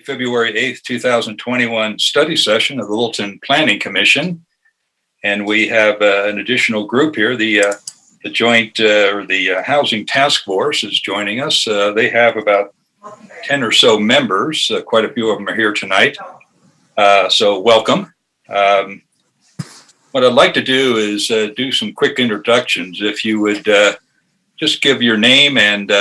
February 8th, 2021 study session of the Littleton Planning Commission. And we have an additional group here. The joint or the Housing Task Force is joining us. They have about 10 or so members. Quite a few of them are here tonight. So welcome. What I'd like to do is do some quick introductions. If you would just give your name and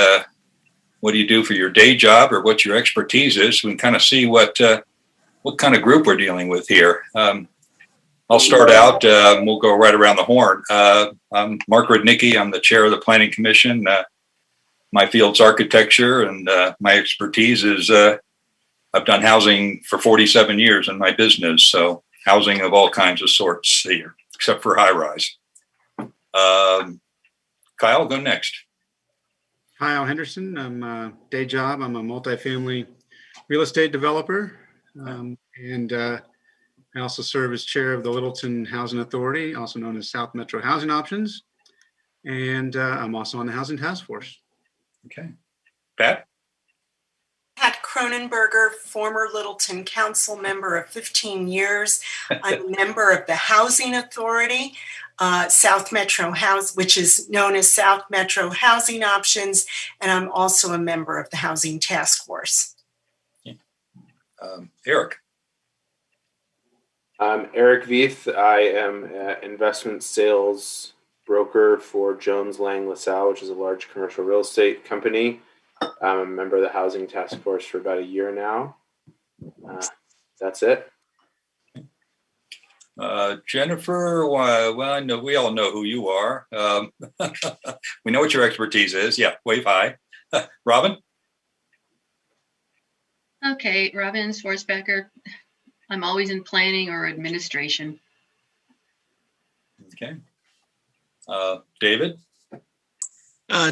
what do you do for your day job or what your expertise is, we can kind of see what kind of group we're dealing with here. I'll start out. We'll go right around the horn. I'm Mark Rudnicki. I'm the chair of the Planning Commission. My field's architecture, and my expertise is I've done housing for 47 years in my business, so housing of all kinds of sorts here, except for high-rise. Kyle, go next. Kyle Henderson. I'm day job. I'm a multifamily real estate developer, and I also serve as chair of the Littleton Housing Authority, also known as South Metro Housing Options, and I'm also on the Housing Task Force. Okay, Pat. Pat Cronenberger, former Littleton Council member of 15 years. I'm a member of the Housing Authority, South Metro House, which is known as South Metro Housing Options, and I'm also a member of the Housing Task Force. Yeah. Eric. I'm Eric Veith. I am an investment sales broker for Jones Lang LaSalle, which is a large commercial real estate company. I'm a member of the Housing Task Force for about a year now. That's it. Jennifer, well, I know we all know who you are. We know what your expertise is. Yeah, wave high. Robin? Okay, Robin Swarzbecker. I'm always in planning or administration. Okay. David?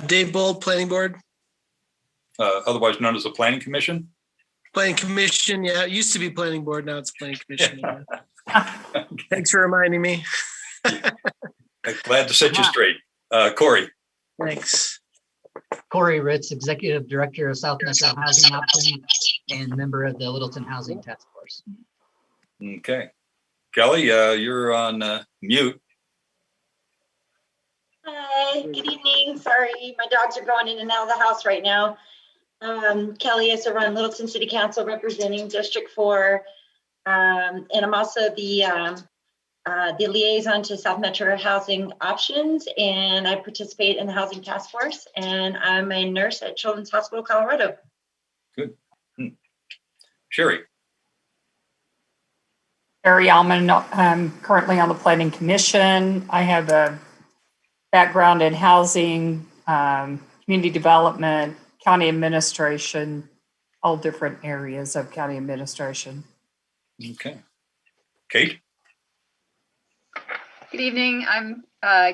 Dave Bold, Planning Board. Otherwise known as the Planning Commission? Planning Commission, yeah. It used to be Planning Board, now it's Planning Commission. Yeah. Thanks for reminding me. Glad to set you straight. Corey? Thanks. Corey Ritz, Executive Director of South Metro Housing Options and member of the Littleton Housing Task Force. Okay. Kelly, you're on mute. Hi, good evening. Sorry, my dogs are going in and out of the house right now. Kelly is run Littleton City Council representing District 4. And I'm also the liaison to South Metro Housing Options, and I participate in the Housing Task Force, and I'm a nurse at Children's Hospital, Colorado. Good. Sherry. Sherry Allman. I'm currently on the Planning Commission. I have a background in housing, community development, county administration, all different areas of county administration. Okay. Kate? Good evening. I'm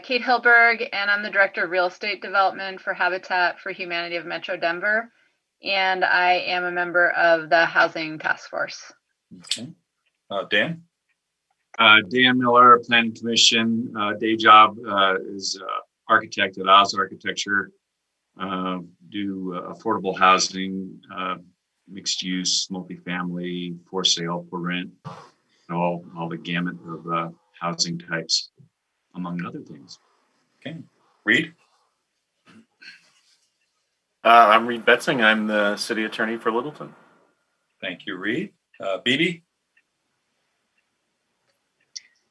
Kate Hilberg, and I'm the Director of Real Estate Development for Habitat for Humanity of Metro Denver, and I am a member of the Housing Task Force. Okay. Dan? Dan Miller, Planning Commission. Day job is architect at Oz Architecture. Do affordable housing, mixed use, multifamily, for sale, for rent, all the gamut of housing types, among other things. Okay. Reed? I'm Reed Betzing. I'm the city attorney for Littleton. Thank you, Reed. Bibi?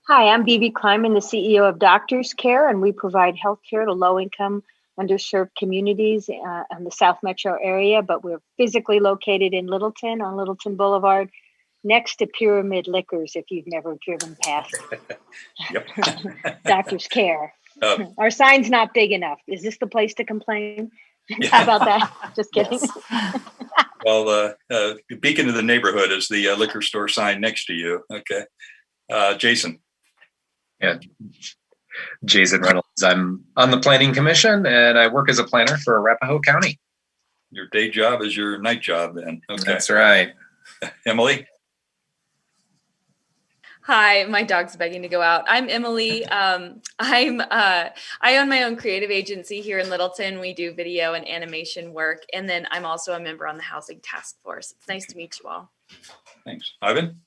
Hi, I'm Bibi Kleiman, the CEO of Doctors Care, and we provide health care to low-income, underserved communities in the South Metro area, but we're physically located in Littleton on Littleton Boulevard, next to Pyramid Liquors, if you've never driven past. Doctors Care. Our sign's not big enough. Is this the place to complain? How about that? Just kidding. Yes. Well, beacon of the neighborhood is the liquor store sign next to you. Okay. Jason. Yeah. Jason Reynolds. I'm on the Planning Commission, and I work as a planner for Arapahoe County. Your day job is your night job then. Okay. That's right. Emily? Hi, my dog's begging to go out. I'm Emily. I own my own creative agency here in Littleton. We do video and animation work, and then I'm also a member on the Housing Task Force. It's nice to meet you all. Thanks. Ivan?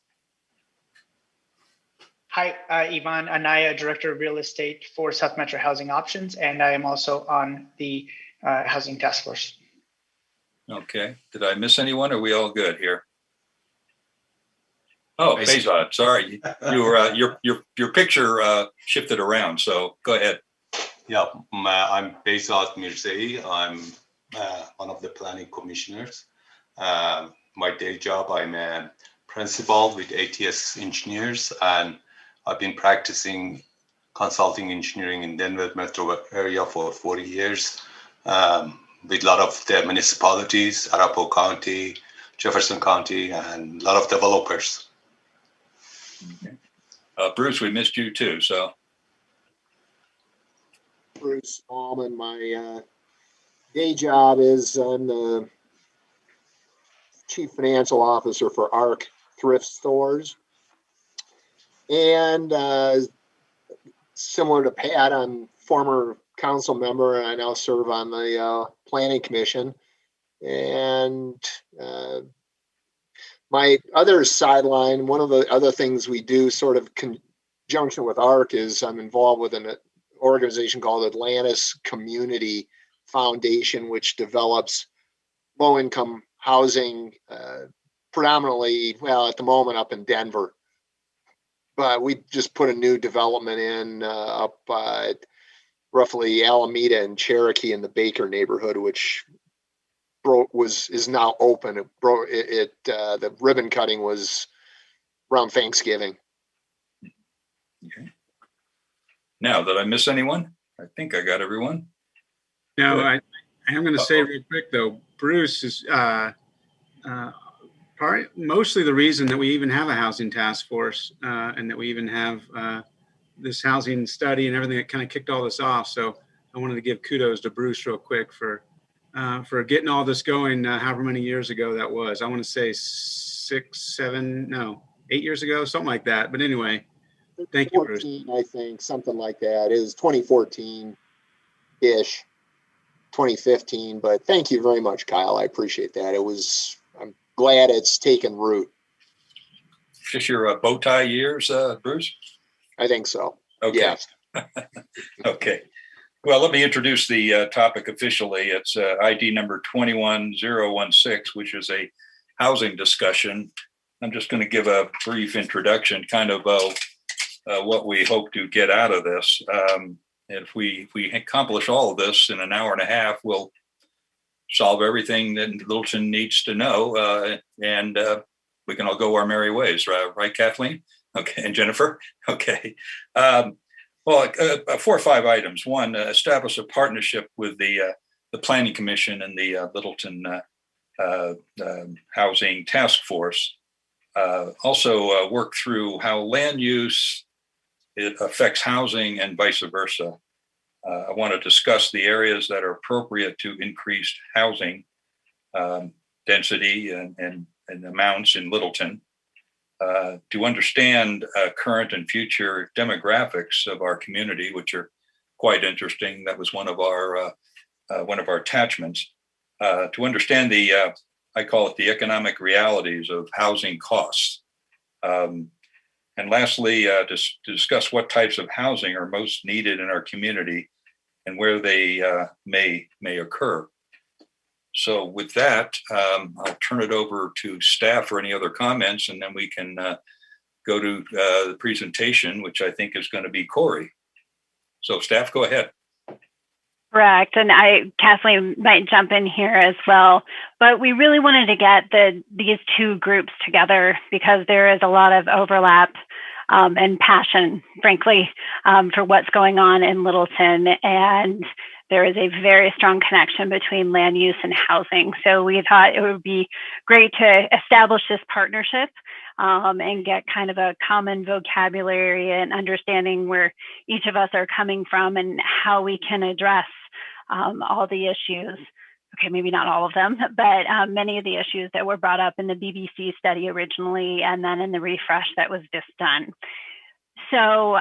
Hi, Ivan Anaya, Director of Real Estate for South Metro Housing Options, and I am also on the Housing Task Force. Okay. Did I miss anyone? Are we all good here? Oh, Faizad, sorry. You were your picture shifted around, so go ahead. Yeah, I'm Faizad Mirzai. I'm one of the planning commissioners. My day job, I'm a principal with ATS Engineers, and I've been practicing consulting engineering in Denver metro area for 40 years with a lot of the municipalities, Arapahoe County, Jefferson County, and a lot of developers. Okay. Bruce, we missed you too, so. Bruce Allman, my day job is I'm the Chief Financial Officer for ARC Thrift Stores. And similar to Pat, I'm former council member and I now serve on the Planning Commission. And my other sideline, one of the other things we do sort of conjunction with ARC is I'm involved with an organization called Atlantis Community Foundation, which develops low-income housing predominantly, well, at the moment up in Denver. But we just put a new development in up roughly Alameda and Cherokee in the Baker neighborhood, which is now open. The ribbon cutting was around Thanksgiving. Okay. Now, did I miss anyone? I think I got everyone. No, I am going to say real quick though, Bruce is mostly the reason that we even have a housing task force and that we even have this housing study and everything that kind of kicked all this off. So I wanted to give kudos to Bruce real quick for getting all this going, however many years ago that was. I want to say 8 years ago, something like that. But anyway, thank you, Bruce. I think something like that. It was 2014-ish, 2015. But thank you very much, Kyle. I appreciate that. I'm glad it's taken root. Just your bow tie years, Bruce? I think so. Okay. Yes. Okay. Well, let me introduce the topic officially. It's ID number 21016, which is a housing discussion. I'm just going to give a brief introduction, kind of what we hope to get out of this. If we accomplish all of this in an hour and a half, we'll solve everything that Littleton needs to know, and we can all go our merry ways, right, Kathleen? Okay, and Jennifer? Okay. Well, 4 or 5 items. One, establish a partnership with the Planning Commission and the Littleton Housing Task Force. Also, work through how land use affects housing and vice versa. I want to discuss the areas that are appropriate to increased housing density and amounts in Littleton. To understand current and future demographics of our community, which are quite interesting. That was one of our attachments. To understand I call it the economic realities of housing costs. And lastly, to discuss what types of housing are most needed in our community and where they may occur. So with that, I'll turn it over to staff for any other comments, and then we can go to the presentation, which I think is going to be Corey. So staff, go ahead. Correct. And Kathleen might jump in here as well. But we really wanted to get these two groups together because there is a lot of overlap and passion, frankly, for what's going on in Littleton. And there is a very strong connection between land use and housing. So we thought it would be great to establish this partnership and get kind of a common vocabulary and understanding where each of us are coming from and how we can address all the issues okay, maybe not all of them, but many of the issues that were brought up in the BBC study originally, and then in the refresh that was just done. So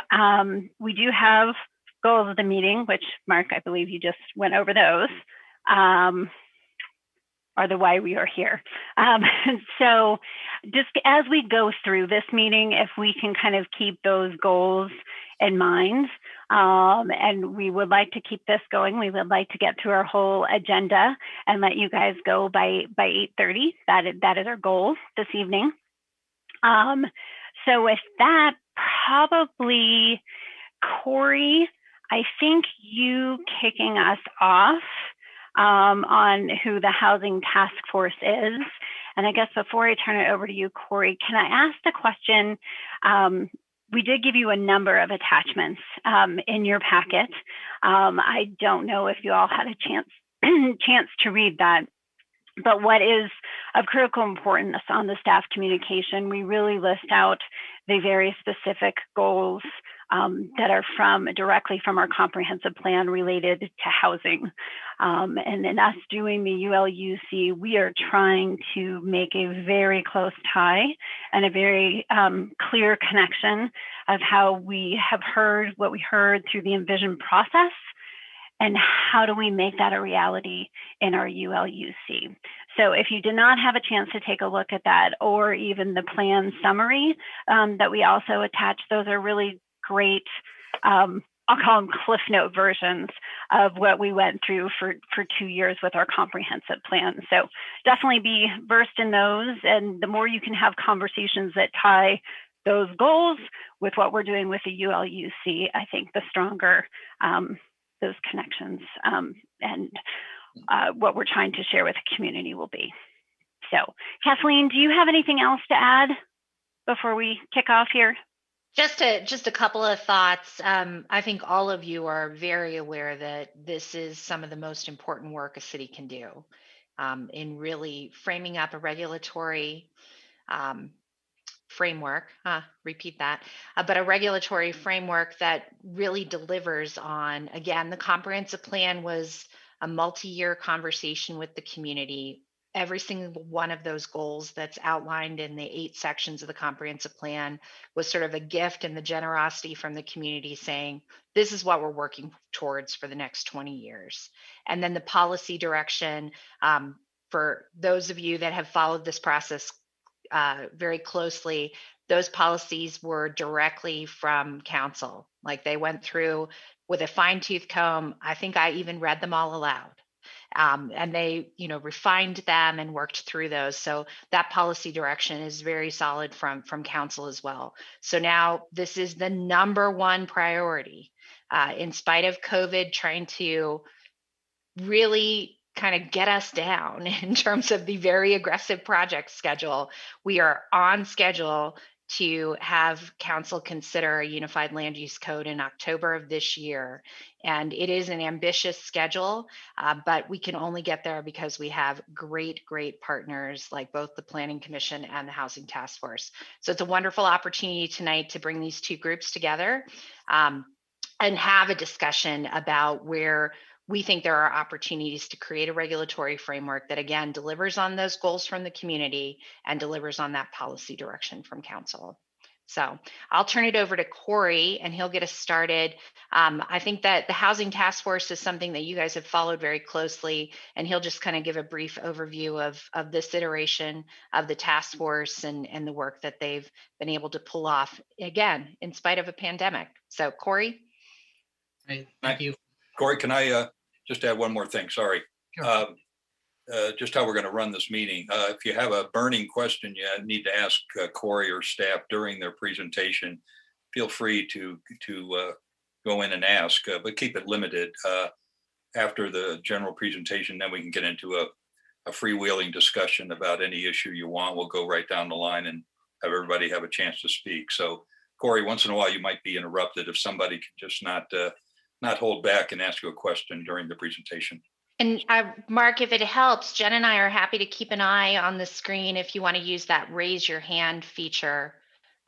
we do have goals of the meeting, which Mark, I believe you just went over those, are the why we are here. So just as we go through this meeting, if we can kind of keep those goals in mind, and we would like to keep this going. We would like to get through our whole agenda and let you guys go by 8:30. That is our goal this evening. So with that, probably Corey, I think you kicking us off on who the housing task force is. And I guess before I turn it over to you, Corey, can I ask the question? We did give you a number of attachments in your packet. I don't know if you all had a chance to read that. But what is of critical importance on the staff communication, we really list out the very specific goals that are directly from our comprehensive plan related to housing. And in us doing the ULUC, we are trying to make a very close tie and a very clear connection of how we have heard what we heard through the Envision process, and how do we make that a reality in our ULUC. So if you did not have a chance to take a look at that, or even the plan summary that we also attach, those are really great, I'll call them Cliff Note versions of what we went through for 2 years with our comprehensive plan. So definitely be versed in those, and the more you can have conversations that tie those goals with what we're doing with the ULUC, I think the stronger those connections and what we're trying to share with the community will be. So Kathleen, do you have anything else to add before we kick off here? Just a couple of thoughts. I think all of you are very aware that this is some of the most important work a city can do in really framing up a regulatory framework, repeat that, but a regulatory framework that really delivers on, again, the comprehensive plan was a multi-year conversation with the community. Every single one of those goals that's outlined in the 8 sections of the comprehensive plan was sort of a gift and the generosity from the community saying, this is what we're working towards for the next 20 years. And then the policy direction, for those of you that have followed this process very closely, those policies were directly from council. Like they went through with a fine-tooth comb. I think I even read them all aloud. And they, refined them and worked through those. So that policy direction is very solid from council as well. So now this is the #1 priority, in spite of COVID trying to really kind of get us down in terms of the very aggressive project schedule. We are on schedule to have council consider a unified land use code in October of this year. And it is an ambitious schedule, but we can only get there because we have great partners like both the Planning Commission and the Housing Task Force. So it's a wonderful opportunity tonight to bring these 2 groups together and have a discussion about where we think there are opportunities to create a regulatory framework that, again, delivers on those goals from the community and delivers on that policy direction from council. So I'll turn it over to Corey and he'll get us started. I think that the Housing Task Force is something that you guys have followed very closely, and he'll just kind of give a brief overview of this iteration of the task force and the work that they've been able to pull off, again, in spite of a pandemic. So Corey. Right, thank you. Corey, can I just add one more thing? Sorry. Sure. Just how we're going to run this meeting. If you have a burning question you need to ask Corey or staff during their presentation, feel free to go in and ask, but keep it limited. After the general presentation, then we can get into a freewheeling discussion about any issue you want. We'll go right down the line and have everybody have a chance to speak. So Corey, once in a while you might be interrupted if somebody can just not hold back and ask you a question during the presentation. And Mark, if it helps, Jen and I are happy to keep an eye on the screen if you want to use that raise your hand feature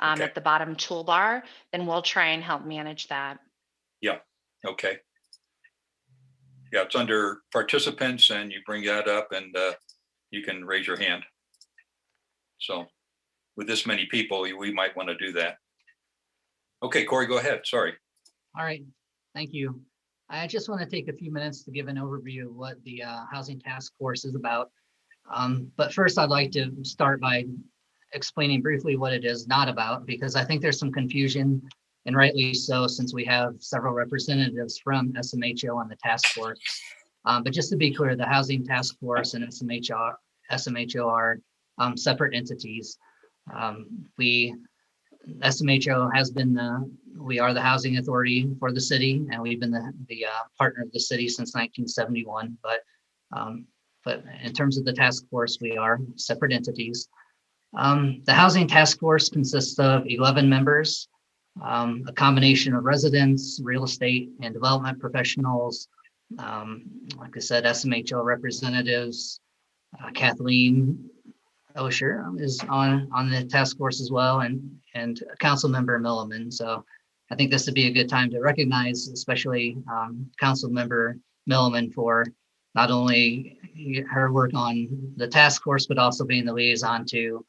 at the bottom toolbar, then we'll try and help manage that. Yeah, okay. Yeah, it's under participants, and you bring that up, and you can raise your hand. So with this many people, we might want to do that. Okay, Corey, go ahead. Sorry. All right, thank you. I just want to take a few minutes to give an overview of what the Housing Task Force is about. But first, I'd like to start by explaining briefly what it is not about, because I think there's some confusion, and rightly so, since we have several representatives from SMHO on the task force. But just to be clear, the Housing Task Force and SMHO are separate entities. SMHO has been we are the housing authority for the city, and we've been the partner of the city since 1971. But in terms of the task force, we are separate entities. The Housing Task Force consists of 11 members, a combination of residents, real estate and development professionals, like I said, SMHO representatives. Kathleen Osher is on the task force as well, and Council Member Milliman. So I think this would be a good time to recognize, especially Council Member Milliman, for not only her work on the task force, but also being the liaison to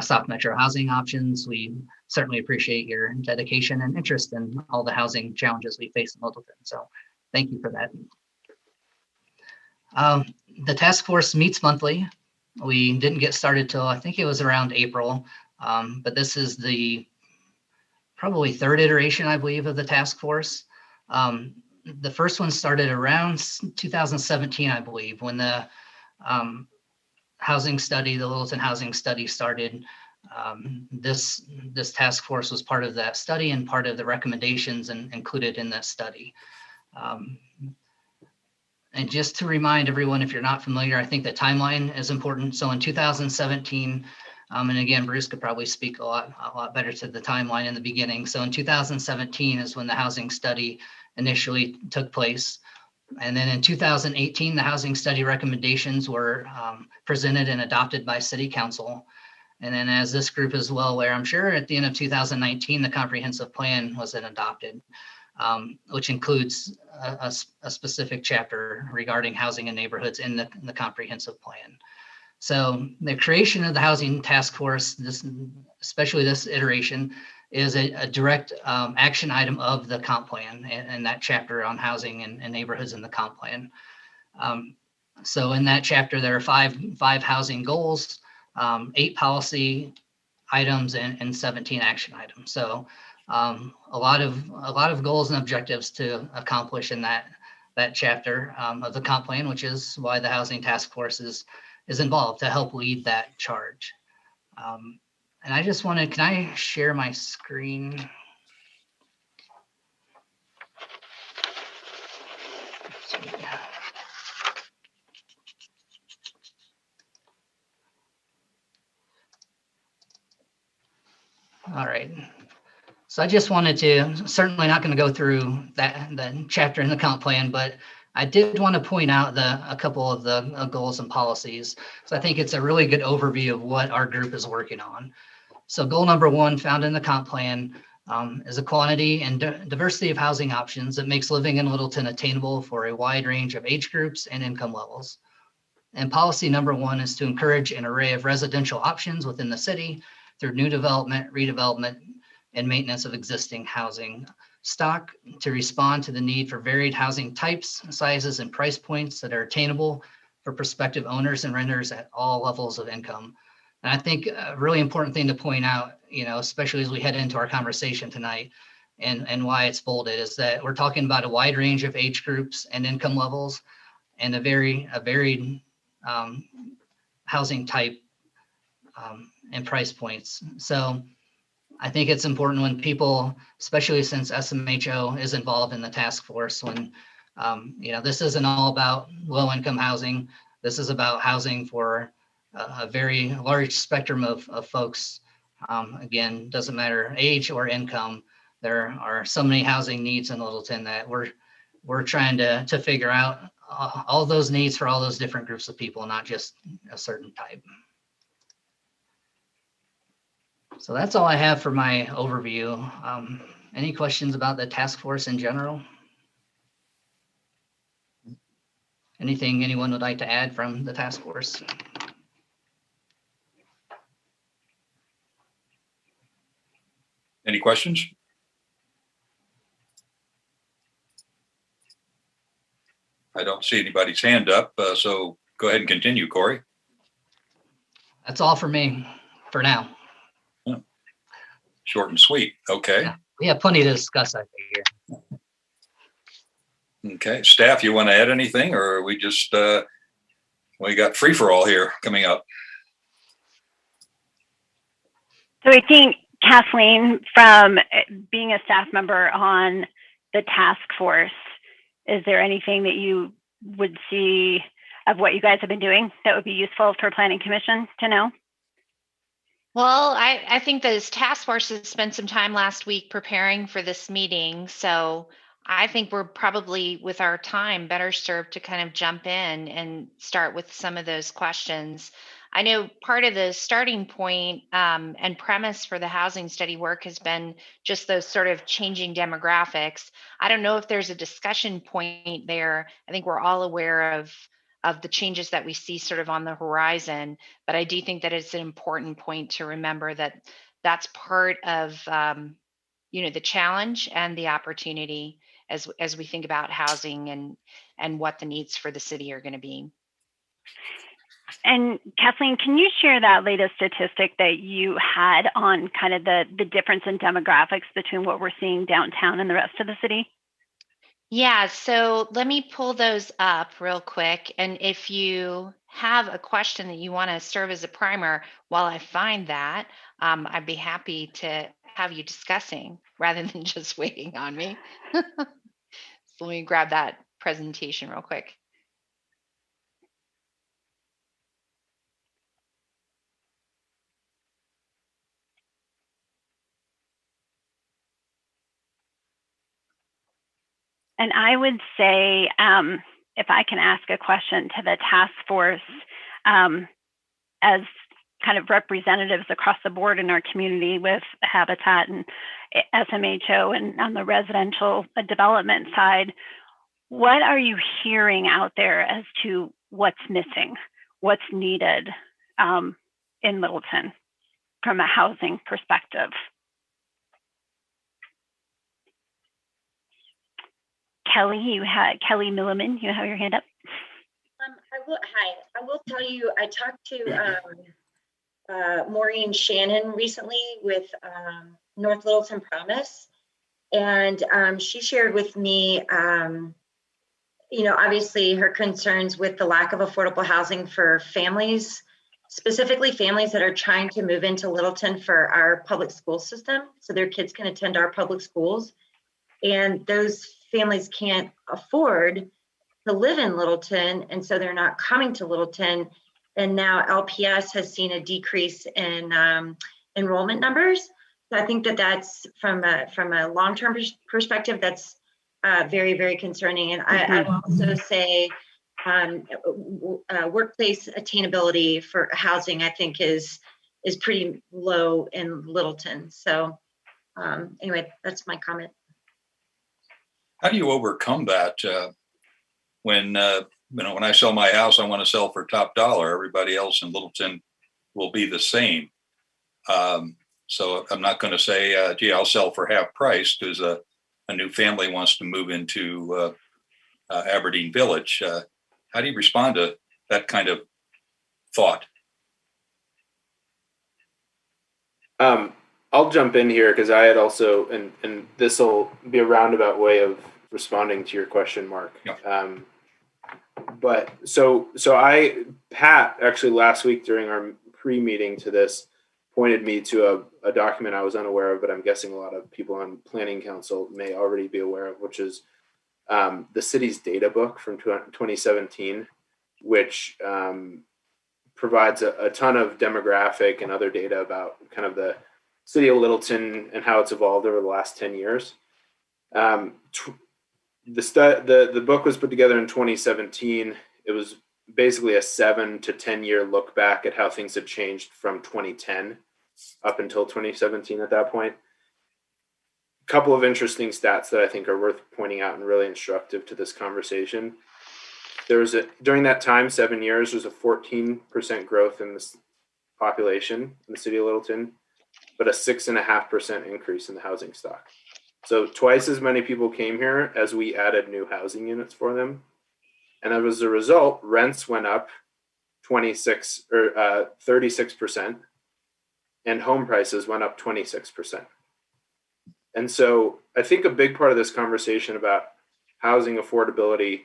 South Metro Housing Options. We certainly appreciate your dedication and interest in all the housing challenges we face in Littleton. So thank you for that. The task force meets monthly. We didn't get started till I think it was around April, but this is the probably third iteration, I believe, of the task force. The first one started around 2017, I believe, when the housing study, the Littleton Housing Study started. This task force was part of that study and part of the recommendations and included in that study. And just to remind everyone, if you're not familiar, I think the timeline is important. So in 2017, and again, Bruce could probably speak a lot better to the timeline in the beginning. So in 2017 is when the housing study initially took place. And then in 2018, the housing study recommendations were presented and adopted by City Council. And then, as this group is well aware, I'm sure, at the end of 2019, the comprehensive plan was then adopted, which includes a specific chapter regarding housing and neighborhoods in the comprehensive plan. So the creation of the Housing Task Force, especially this iteration, is a direct action item of the comp plan and that chapter on housing and neighborhoods in the comp plan. So in that chapter, there are five housing goals, 8 policy items, and 17 action items. So a lot of goals and objectives to accomplish in that chapter of the comp plan, which is why the Housing Task Force is involved to help lead that charge. And I just wanted, can I share my screen? All right. So I just wanted to, certainly not going to go through the chapter in the comp plan, but I did want to point out a couple of the goals and policies. So I think it's a really good overview of what our group is working on. So goal number 1 found in the comp plan is a quantity and diversity of housing options that makes living in Littleton attainable for a wide range of age groups and income levels. And policy number 1 is to encourage an array of residential options within the city through new development, redevelopment, and maintenance of existing housing stock to respond to the need for varied housing types, sizes, and price points that are attainable for prospective owners and renters at all levels of income. And I think a really important thing to point out, especially as we head into our conversation tonight, and why it's bolded, is that we're talking about a wide range of age groups and income levels, and a varied housing type and price points. So I think it's important when people, especially since SMHO is involved in the task force, when this isn't all about low-income housing. This is about housing for a very large spectrum of folks. Again, doesn't matter age or income. There are so many housing needs in Littleton that we're trying to figure out all those needs for all those different groups of people, not just a certain type. So that's all I have for my overview. Any questions about the task force in general? Anything anyone would like to add from the task force? Any questions? I don't see anybody's hand up, so go ahead and continue, Corey. That's all for me for now. Short and sweet. Okay. Yeah, we have plenty to discuss, I figure. Okay. Staff, you want to add anything, or are we just, we got free for all here coming up? So I think, Kathleen, from being a staff member on the task force, is there anything that you would see of what you guys have been doing that would be useful for Planning Commission to know? Well, I think those task forces spent some time last week preparing for this meeting. So I think we're probably, with our time, better served to kind of jump in and start with some of those questions. I know part of the starting point and premise for the housing study work has been just those sort of changing demographics. I don't know if there's a discussion point there. I think we're all aware of the changes that we see sort of on the horizon, but I do think that it's an important point to remember that that's part of the challenge and the opportunity as we think about housing and what the needs for the city are going to be. And Kathleen, can you share that latest statistic that you had on kind of the difference in demographics between what we're seeing downtown and the rest of the city? Yeah, so let me pull those up real quick. And if you have a question that you want to serve as a primer while I find that, I'd be happy to have you discussing rather than just waiting on me. So let me grab that presentation real quick. And I would say, if I can ask a question to the task force, as kind of representatives across the board in our community with Habitat and SMHO and on the residential development side, what are you hearing out there as to what's missing, what's needed in Littleton from a housing perspective? Kelly, Kelly Milliman, you have your hand up. I will tell you, I talked to Maureen Shannon recently with North Littleton Promise, and she shared with me, obviously her concerns with the lack of affordable housing for families, specifically families that are trying to move into Littleton for our public school system so their kids can attend our public schools. And those families can't afford to live in Littleton, and so they're not coming to Littleton. And now LPS has seen a decrease in enrollment numbers. So I think that's from a long-term perspective, that's very, very concerning. And I will also say workplace attainability for housing, I think, is pretty low in Littleton. So anyway, that's my comment. How do you overcome that when I sell my house, I want to sell for top dollar. Everybody else in Littleton will be the same. So I'm not going to say, gee, I'll sell for half price because a new family wants to move into Aberdeen Village. How do you respond to that kind of thought? I'll jump in here because I had also, and this will be a roundabout way of responding to your question, Mark. Yeah. But so Pat actually last week during our pre-meeting to this pointed me to a document I was unaware of, but I'm guessing a lot of people on Planning Council may already be aware of, which is the city's data book from 2017, which provides a ton of demographic and other data about kind of the city of Littleton and how it's evolved over the last 10 years. The book was put together in 2017. It was basically a 7 to 10 year look back at how things had changed from 2010 up until 2017 at that point. A couple of interesting stats that I think are worth pointing out and really instructive to this conversation. during that time, 7 years, there's a 14% growth in this population in the city of Littleton, but a 6.5% increase in the housing stock. So twice as many people came here as we added new housing units for them. And as a result, rents went up 36% and home prices went up 26%. And so I think a big part of this conversation about housing affordability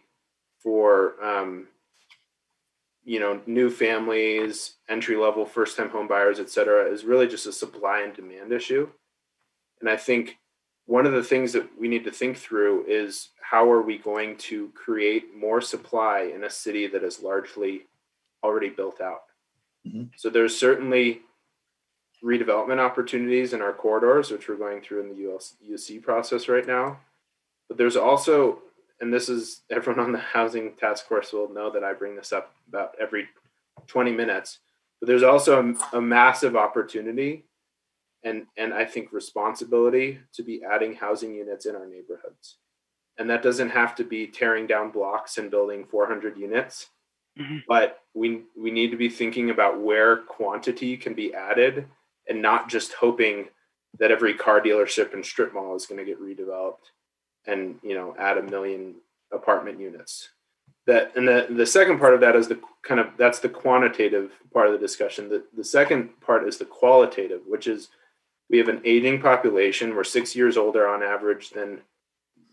for new families, entry-level first-time home buyers, et cetera, is really just a supply and demand issue. And I think one of the things that we need to think through is how are we going to create more supply in a city that is largely already built out. Mm-hmm. So there's certainly redevelopment opportunities in our corridors, which we're going through in the UC process right now. But there's also, and this is, everyone on the housing task force will know that I bring this up about every 20 minutes, but there's also a massive opportunity and I think responsibility to be adding housing units in our neighborhoods. And that doesn't have to be tearing down blocks and building 400 units, mm-hmm. but we need to be thinking about where quantity can be added and not just hoping that every car dealership and strip mall is going to get redeveloped and, add 1 million apartment units. The second part of that is that's the quantitative part of the discussion. The second part is the qualitative, which is we have an aging population. We're 6 years older on average than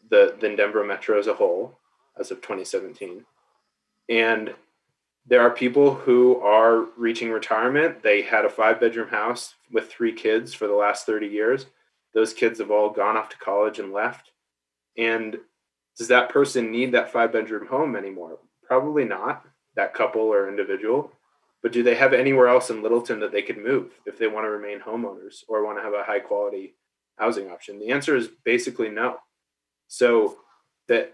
Denver Metro as a whole as of 2017. And there are people who are reaching retirement. They had a 5-bedroom house with 3 kids for the last 30 years. Those kids have all gone off to college and left. And does that person need that 5-bedroom home anymore? Probably not, that couple or individual. But do they have anywhere else in Littleton that they could move if they want to remain homeowners or want to have a high quality housing option? The answer is basically no. So I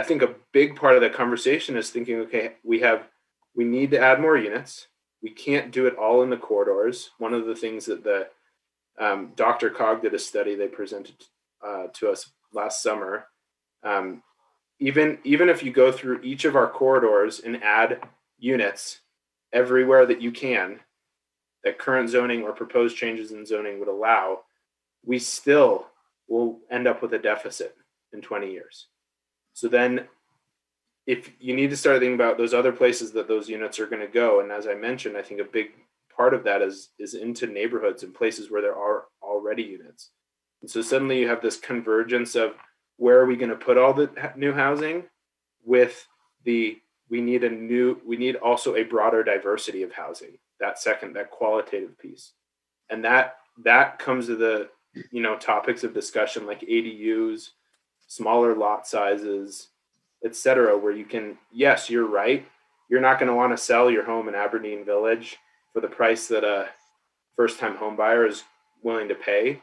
think a big part of that conversation is thinking, okay, we need to add more units. We can't do it all in the corridors. One of the things that the Dr. Cog did a study they presented to us last summer. Even if you go through each of our corridors and add units everywhere that you can, that current zoning or proposed changes in zoning would allow, we still will end up with a deficit in 20 years. So then if you need to start thinking about those other places that those units are going to go, and as I mentioned, I think a big part of that is into neighborhoods and places where there are already units. And so suddenly you have this convergence of where are we going to put all the new housing with we need also a broader diversity of housing, that qualitative piece. And that comes to the, topics of discussion like ADUs, smaller lot sizes, et cetera, where you can, yes, you're right. You're not going to want to sell your home in Aberdeen Village for the price that a first-time home buyer is willing to pay.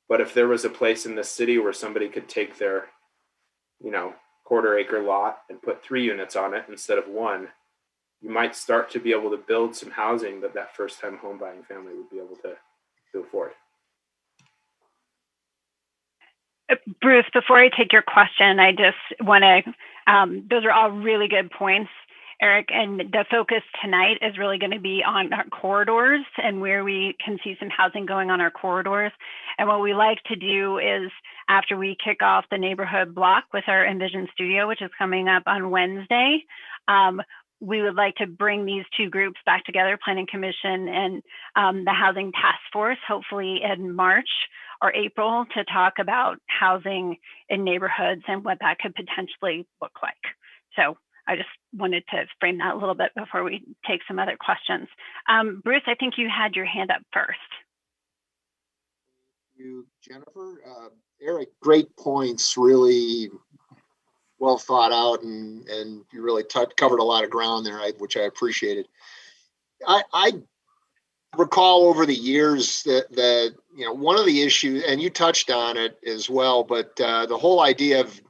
But if there was a place in the city where somebody could take their, 1/4-acre lot and put 3 units on it instead of 1, you might start to be able to build some housing that first-time home buying family would be able to afford. Bruce, before I take your question, I just want to, those are all really good points, Eric, and the focus tonight is really going to be on our corridors and where we can see some housing going on our corridors. And what we like to do is after we kick off the neighborhood block with our Envision Studio, which is coming up on Wednesday, we would like to bring these 2 groups back together, Planning Commission and the Housing Task Force, hopefully in March or April, to talk about housing in neighborhoods and what that could potentially look like. So I just wanted to frame that a little bit before we take some other questions. Bruce, I think you had your hand up first. Thank you, Jennifer. Eric, great points, really well thought out, and you really covered a lot of ground there, which I appreciated. I recall over the years that one of the issues, and you touched on it as well, but the whole idea of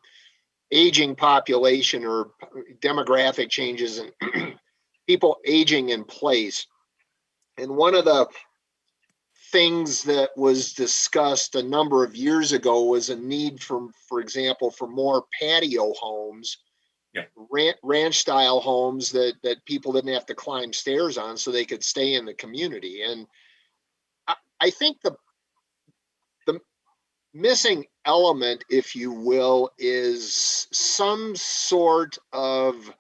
aging population or demographic changes and people aging in place. And one of the things that was discussed a number of years ago was a need for example, for more patio homes ranch style homes that people didn't have to climb stairs on, so they could stay in the community. And I think the missing element, if you will, is some sort of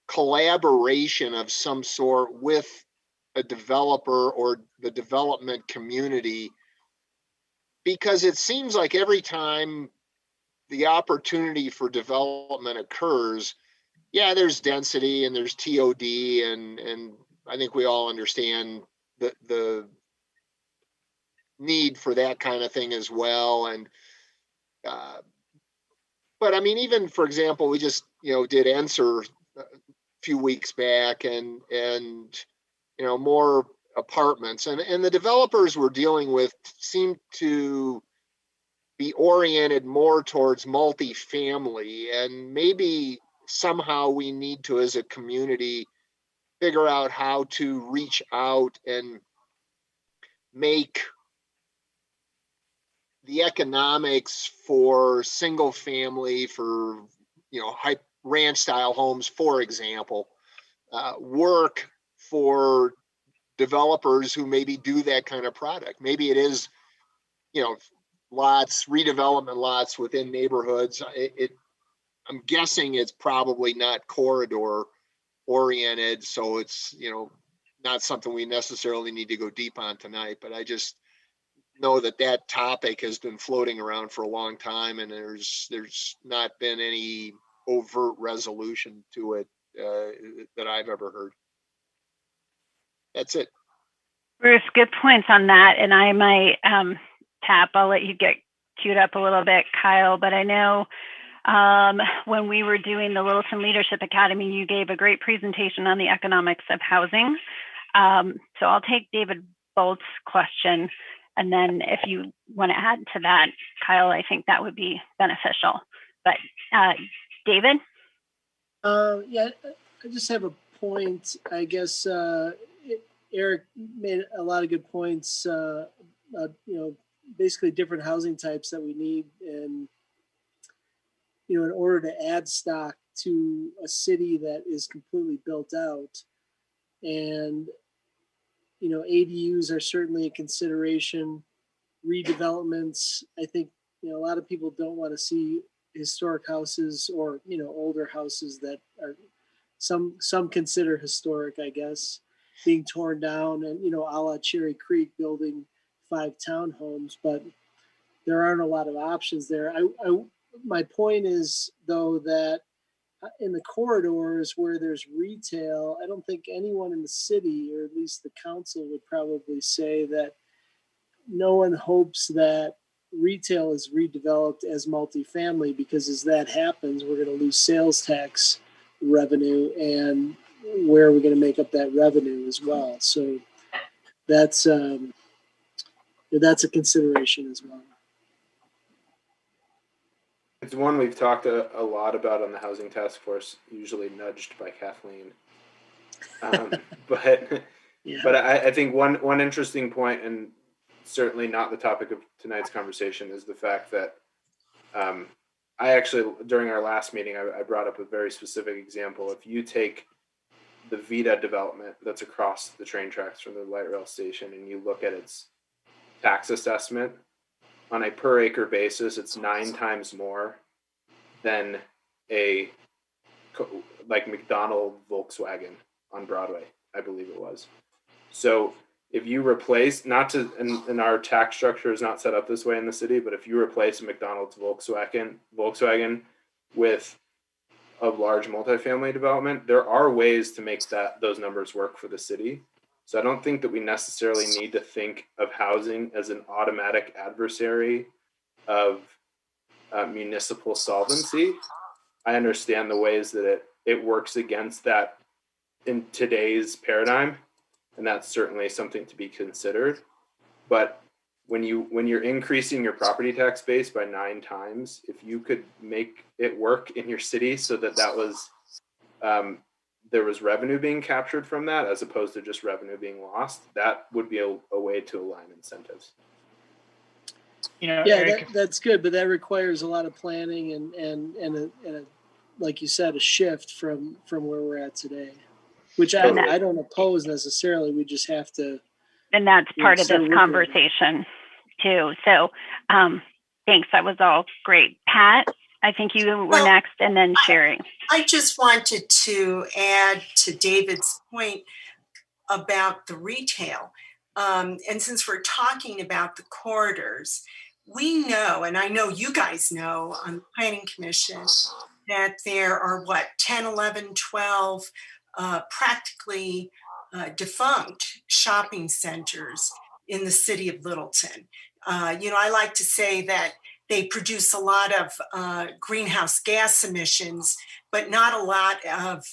collaboration of some sort with a developer or the development community, because it seems like every time the opportunity for development occurs, yeah, there's density and there's TOD, and I think we all understand the need for that kind of thing as well. And but I mean, even for example, we just did Ensor a few weeks back, and more apartments, and the developers we're dealing with seem to be oriented more towards multifamily, and maybe somehow we need to, as a community, figure out how to reach out and make the economics for single family, for ranch style homes, for example, work for developers who maybe do that kind of product. Maybe it is, lots, redevelopment lots within neighborhoods. I'm guessing it's probably not corridor oriented, so it's not something we necessarily need to go deep on tonight. But I just know that topic has been floating around for a long time, and there's not been any overt resolution to it that I've ever heard. That's it. Bruce, good points on that. And I might I'll let you get queued up a little bit, Kyle, but I know when we were doing the Littleton Leadership Academy, you gave a great presentation on the economics of housing. So I'll take David Bolt's question, and then if you want to add to that, Kyle, I think that would be beneficial. But David? Yeah, I just have a point. I guess Eric made a lot of good points. Basically different housing types that we need, and in order to add stock to a city that is completely built out. And ADUs are certainly a consideration. Redevelopments, I think a lot of people don't want to see historic houses or older houses that are some consider historic, I guess, being torn down, and a la Cherry Creek building 5 townhomes, but there aren't a lot of options there. My point is, though, that in the corridors where there's retail, I don't think anyone in the city, or at least the council, would probably say that no one hopes that retail is redeveloped as multifamily, because as that happens, we're going to lose sales tax revenue, and where are we going to make up that revenue as well? So that's a consideration as well. It's one we've talked a lot about on the Housing Task Force, usually nudged by Kathleen. But I think one interesting point, and certainly not the topic of tonight's conversation, is the fact that I actually, during our last meeting, I brought up a very specific example. If you take the Vita development that's across the train tracks from the light rail station, and you look at its tax assessment, on a per acre basis, it's 9 times more than like McDonald Volkswagen on Broadway, I believe it was. So if you replace, and our tax structure is not set up this way in the city, but if you replace a McDonald's Volkswagen with a large multifamily development, there are ways to make those numbers work for the city. So I don't think that we necessarily need to think of housing as an automatic adversary of municipal solvency. I understand the ways that it works against that in today's paradigm, and that's certainly something to be considered. But when you're increasing your property tax base by 9 times, if you could make it work in your city so that was there was revenue being captured from that, as opposed to just revenue being lost, that would be a way to align incentives. Eric, that's good, but that requires a lot of planning and a like you said, a shift from where we're at today, which Totally. I don't oppose necessarily. We just have to. And that's part of start this working on it. conversation too. So thanks. That was all great. Pat, I think you were Well, next, and then Sherry. I just wanted to add to David's point about the retail. And since we're talking about the corridors, we know, and I know you guys know on the Planning Commission, that there are 10, 11, 12 practically defunct shopping centers in the city of Littleton. I like to say that they produce a lot of greenhouse gas emissions, but not a lot of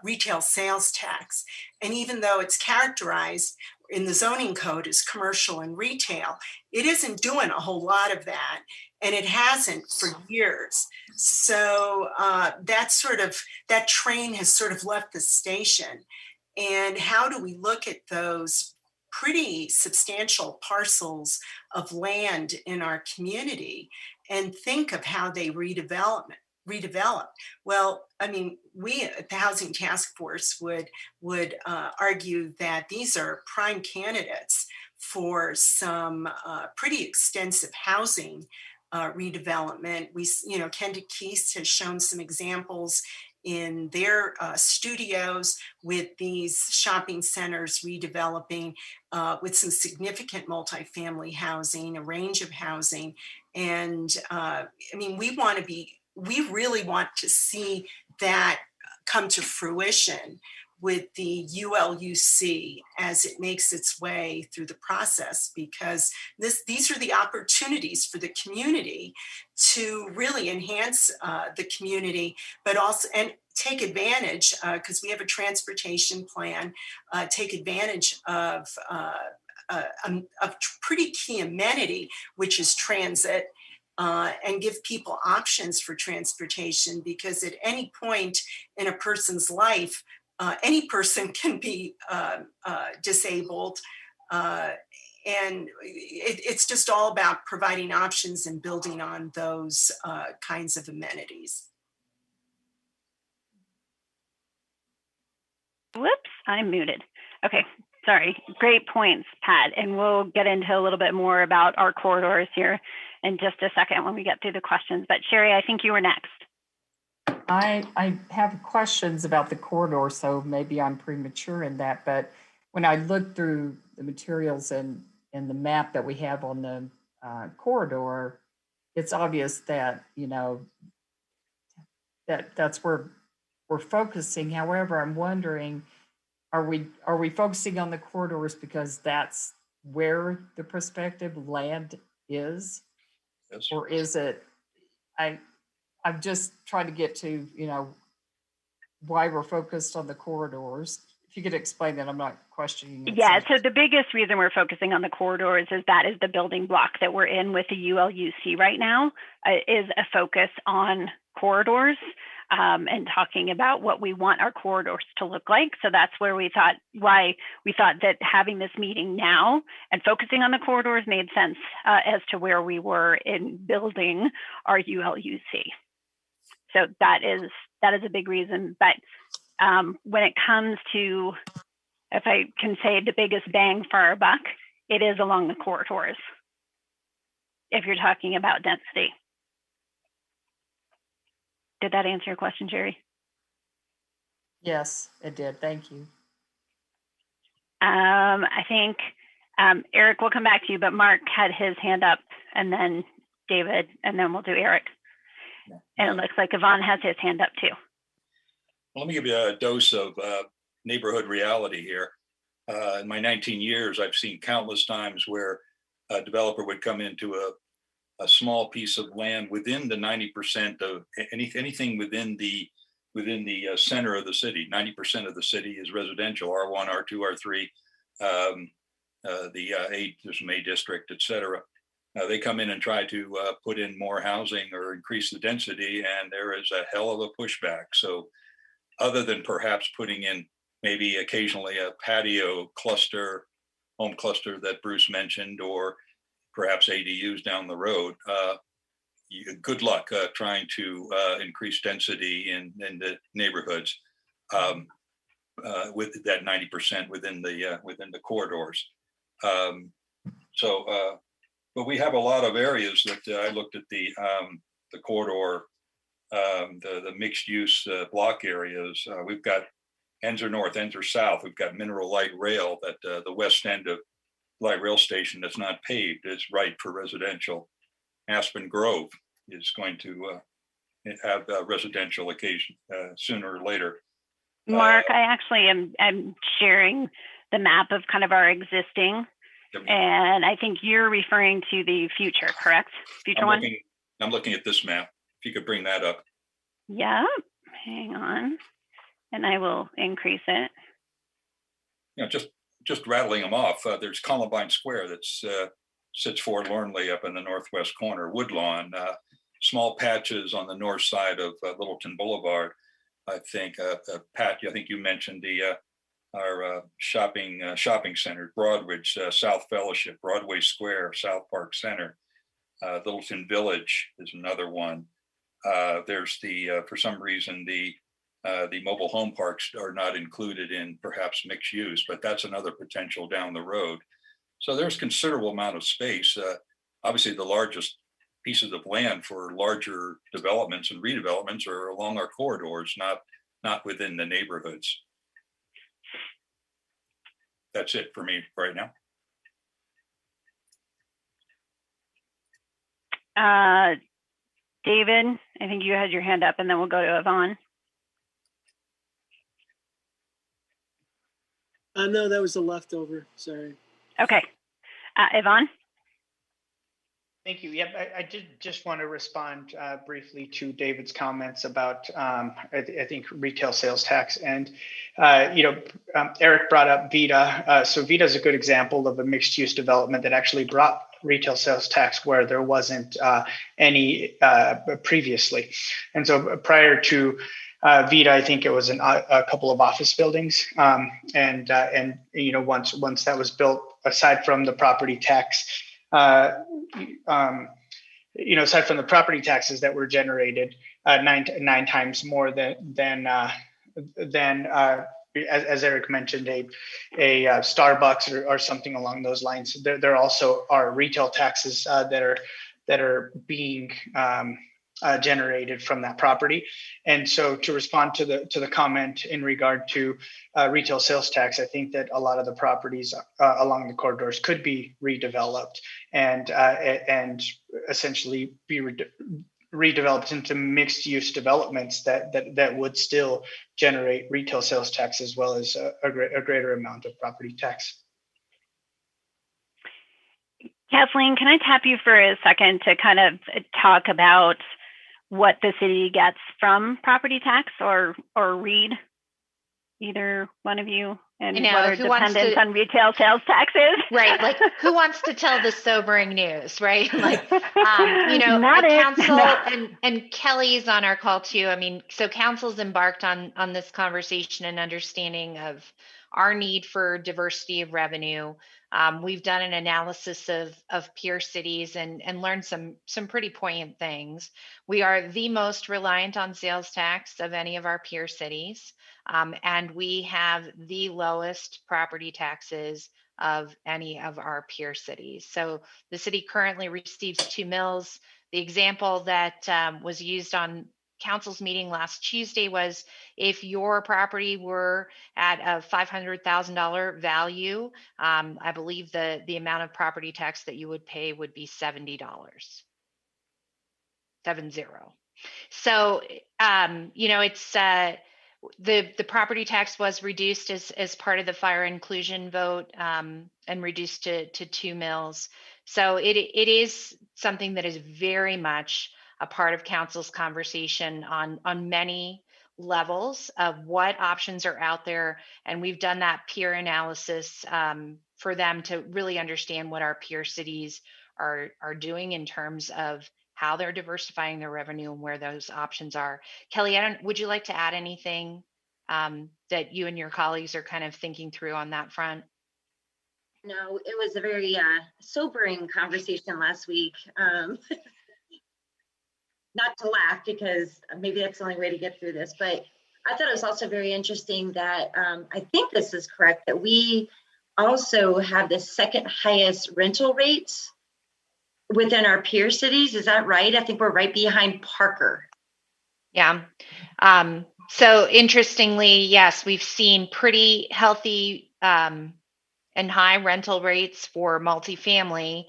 retail sales tax. And even though it's characterized in the zoning code as commercial and retail, it isn't doing a whole lot of that. And it hasn't for years. So that train has sort of left the station. And how do we look at those pretty substantial parcels of land in our community and think of how they redevelop? Well, I mean, we at the Housing Task Force would argue that these are prime candidates for some pretty extensive housing redevelopment. Kendrick Keast has shown some examples in their studios with these shopping centers redeveloping with some significant multifamily housing, a range of housing. And I mean, we really want to see that come to fruition with the ULUC as it makes its way through the process, because these are the opportunities for the community to really enhance the community, but also and take advantage, because we have a transportation plan, take advantage of a pretty key amenity, which is transit. And give people options for transportation, because at any point in a person's life, any person can be disabled. And it's just all about providing options and building on those kinds of amenities. Whoops, I'm muted. Okay, sorry. Great points, Pat. And we'll get into a little bit more about our corridors here in just a second when we get through the questions. But Sherry, I think you were next. I have questions about the corridor, so maybe I'm premature in that. But when I look through the materials and the map that we have on the corridor, it's obvious that, that's where we're focusing. However, I'm wondering, are we focusing on the corridors because that's where the prospective land is? Yes. Or is it, I'm just trying to get to, why we're focused on the corridors. If you could explain that, I'm not questioning it. Yeah, so the biggest reason we're focusing on the corridors is that is the building block that we're in with the ULUC right now, is a focus on corridors and talking about what we want our corridors to look like. So that's why we thought that having this meeting now and focusing on the corridors made sense as to where we were in building our ULUC. So that is a big reason. But when it comes to, if I can say, the biggest bang for our buck, it is along the corridors, if you're talking about density. Did that answer your question, Jerry? Yes, it did. Thank you. I think Eric will come back to you, but Mark had his hand up, and then David, and then we'll do Eric. And it looks like Yvonne has his hand up too. Let me give you a dose of neighborhood reality here. In my 19 years, I've seen countless times where a developer would come into a small piece of land within the 90% of anything within the center of the city. 90% of the city is residential, R1, R2, R3, the there's some A district, et cetera. They come in and try to put in more housing or increase the density, and there is a hell of a pushback. So other than perhaps putting in maybe occasionally a patio cluster, home cluster that Bruce mentioned, or perhaps ADUs down the road, good luck trying to increase density in the neighborhoods with that 90% within the corridors. But we have a lot of areas that I looked at the corridor, the mixed use block areas. We've got ends are north, ends are south. We've got Mineral Light Rail that the west end of light rail station that's not paved is right for residential. Aspen Grove is going to have a residential occasion sooner or later. Mark, I actually am sharing the map of kind of our existing, and I think you're referring to the future, correct? Future one? I'm looking at this map. If you could bring that up. Yeah, hang on, and I will increase it. Just rattling them off. There's Columbine Square that's sits forlornly up in the northwest corner. Woodlawn, small patches on the north side of Littleton Boulevard. I think Pat, I think you mentioned our shopping center, Broadridge, South Fellowship, Broadway Square, South Park Center, Littleton Village is another one. There's for some reason the mobile home parks are not included in perhaps mixed use, but that's another potential down the road. So there's considerable amount of space. Obviously, the largest pieces of land for larger developments and redevelopments are along our corridors, not within the neighborhoods. That's it for me right now. David, I think you had your hand up, and then we'll go to Yvonne. No, that was a leftover. Sorry. Okay. Yvonne? Thank you. Yep, I did just want to respond briefly to David's comments about, I think, retail sales tax. And, Eric brought up Vita. So Vita is a good example of a mixed-use development that actually brought retail sales tax where there wasn't any previously. And so prior to Vita, I think it was a couple of office buildings. And once that was built, aside from the property tax, aside from the property taxes that were generated, nine times more than as Eric mentioned, a Starbucks or something along those lines. There also are retail taxes that are being generated from that property. And so to respond to the comment in regard to retail sales tax, I think that a lot of the properties along the corridors could be redeveloped and essentially be redeveloped into mixed use developments that would still generate retail sales tax as well as a greater amount of property tax. Kathleen, can I tap you for a second to kind of talk about what the city gets from property tax or REIT, either one of you, and what our dependence on retail sales tax is? Right, like who wants to tell the sobering news, right? Like, council and Kelly's on our call too. I mean, so council's embarked on this conversation and understanding of our need for diversity of revenue. We've done an analysis of peer cities and learned some pretty poignant things. We are the most reliant on sales tax of any of our peer cities. And we have the lowest property taxes of any of our peer cities. So the city currently receives 2 mills. The example that was used on council's meeting last Tuesday was if your property were at a $500,000 value, I believe the amount of property tax that you would pay would be $70. 70. So, it's the property tax was reduced as part of the fire inclusion vote and reduced to 2 mills. So it is something that is very much a part of council's conversation on many levels of what options are out there. And we've done that peer analysis for them to really understand what our peer cities are doing in terms of how they're diversifying their revenue and where those options are. Kelly, would you like to add anything that you and your colleagues are kind of thinking through on that front? No, it was a very sobering conversation last week. not to laugh because maybe that's the only way to get through this, but I thought it was also very interesting that I think this is correct, that we also have the second highest rental rates within our peer cities. Is that right? I think we're right behind Parker. Yeah. So interestingly, yes, we've seen pretty healthy and high rental rates for multifamily,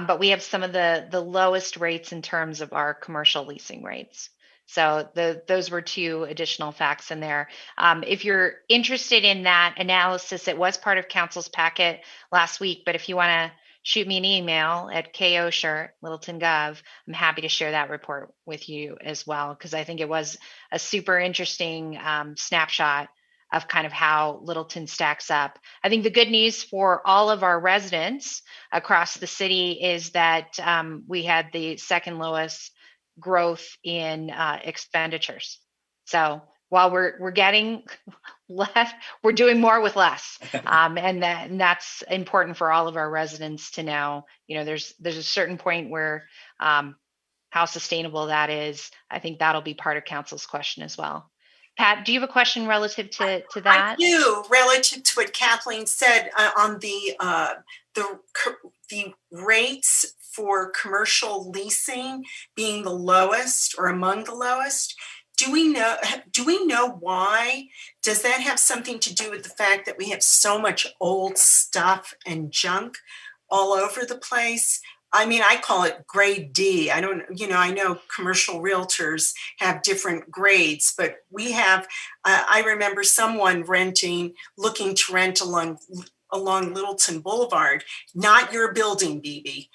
but we have some of the lowest rates in terms of our commercial leasing rates. So those were two additional facts in there. If you're interested in that analysis, it was part of council's packet last week, but if you want to shoot me an email at kosher@littleton.gov, I'm happy to share that report with you as well, because I think it was a super interesting snapshot of kind of how Littleton stacks up. I think the good news for all of our residents across the city is that we had the second lowest growth in expenditures. So while we're getting less, we're doing more with less, and that's important for all of our residents to know. You know, there's a certain point where how sustainable that is. I think that'll be part of council's question as well. Pat, do you have a question relative to that? I do, relative to what Kathleen said on the rates for commercial leasing being the lowest or among the lowest. Do we know why? Does that have something to do with the fact that we have so much old stuff and junk all over the place? I mean, I call it grade D. I know commercial realtors have different grades, but we have, I remember someone looking to rent along Littleton Boulevard, not your building, BB,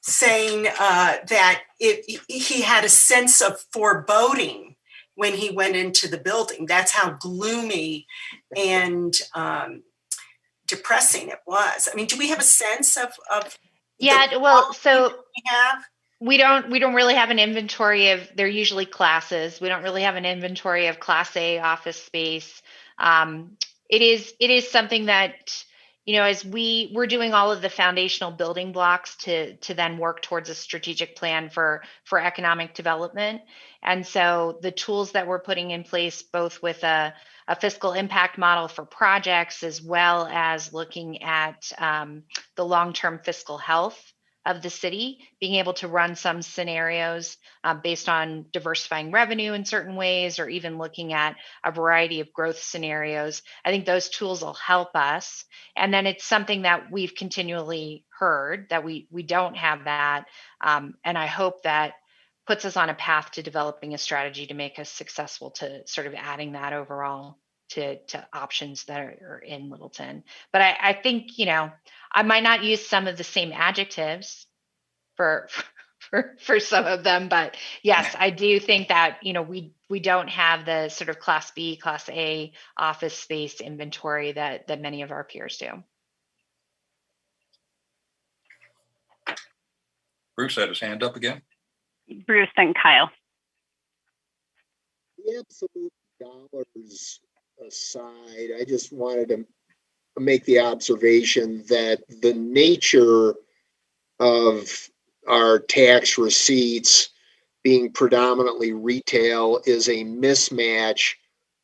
saying that he had a sense of foreboding when he went into the building. That's how gloomy and depressing it was. I mean, do we have a sense of Yeah, well, so we don't really have an inventory of, they're usually classes. We don't really have an inventory of Class A office space. It is something that, you know, as we're doing all of the foundational building blocks to then work towards a strategic plan for economic development. And so the tools that we're putting in place, both with a fiscal impact model for projects, as well as looking at the long-term fiscal health of the city, being able to run some scenarios based on diversifying revenue in certain ways, or even looking at a variety of growth scenarios. I think those tools will help us. And then it's something that we've continually heard that we don't have that. And I hope that puts us on a path to developing a strategy to make us successful to sort of adding that overall to options that are in Littleton. But I think, you know, I might not use some of the same adjectives for some of them, but yes, I do think that, you know, we don't have the sort of Class B, Class A office space inventory that many of our peers do. Bruce had his hand up again. Bruce and Kyle. The absolute dollars aside, I just wanted to make the observation that the nature of our tax receipts being predominantly retail is a mismatch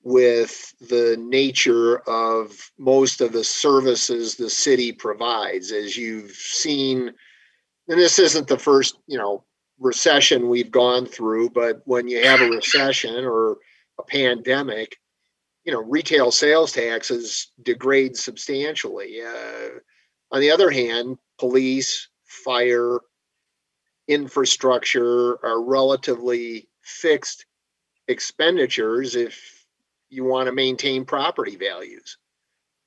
with the nature of most of the services the city provides. As you've seen, and this isn't the first, you know, recession we've gone through, but when you have a recession or a pandemic, you know, retail sales taxes degrade substantially. On the other hand, police, fire, infrastructure are relatively fixed expenditures if you want to maintain property values.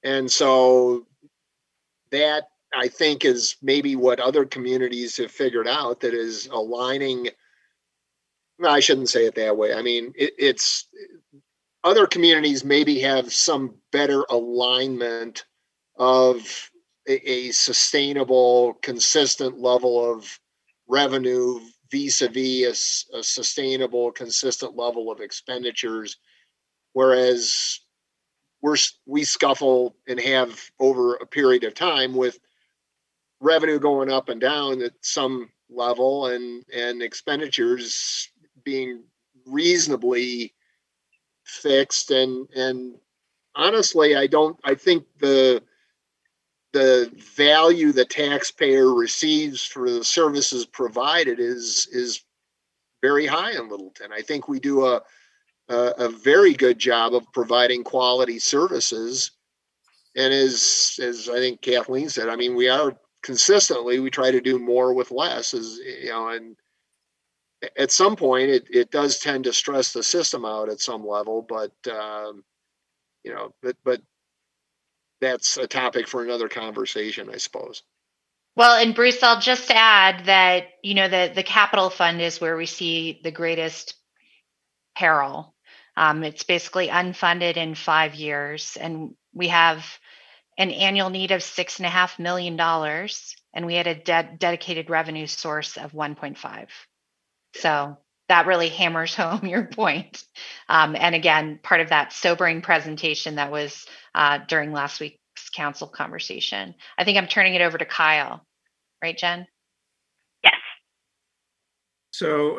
And so that, I think, is maybe what other communities have figured out, that is aligning. No, I shouldn't say it that way. I mean, it's other communities maybe have some better alignment of a sustainable, consistent level of revenue vis-a-vis a sustainable, consistent level of expenditures, whereas we scuffle and have over a period of time with revenue going up and down at some level and expenditures being reasonably fixed. And honestly, I think the value the taxpayer receives for the services provided is very high in Littleton. I think we do a very good job of providing quality services. And as I think Kathleen said, I mean, we try to do more with less, and at some point it does tend to stress the system out at some level, but but that's a topic for another conversation, I suppose. Well, and Bruce, I'll just add that, the capital fund is where we see the greatest peril. It's basically unfunded in 5 years, and we have an annual need of $6.5 million, and we had a dedicated revenue source of 1.5. So that really hammers home your point. And again, part of that sobering presentation that was during last week's council conversation. I think I'm turning it over to Kyle. Right, Jen? Yes. So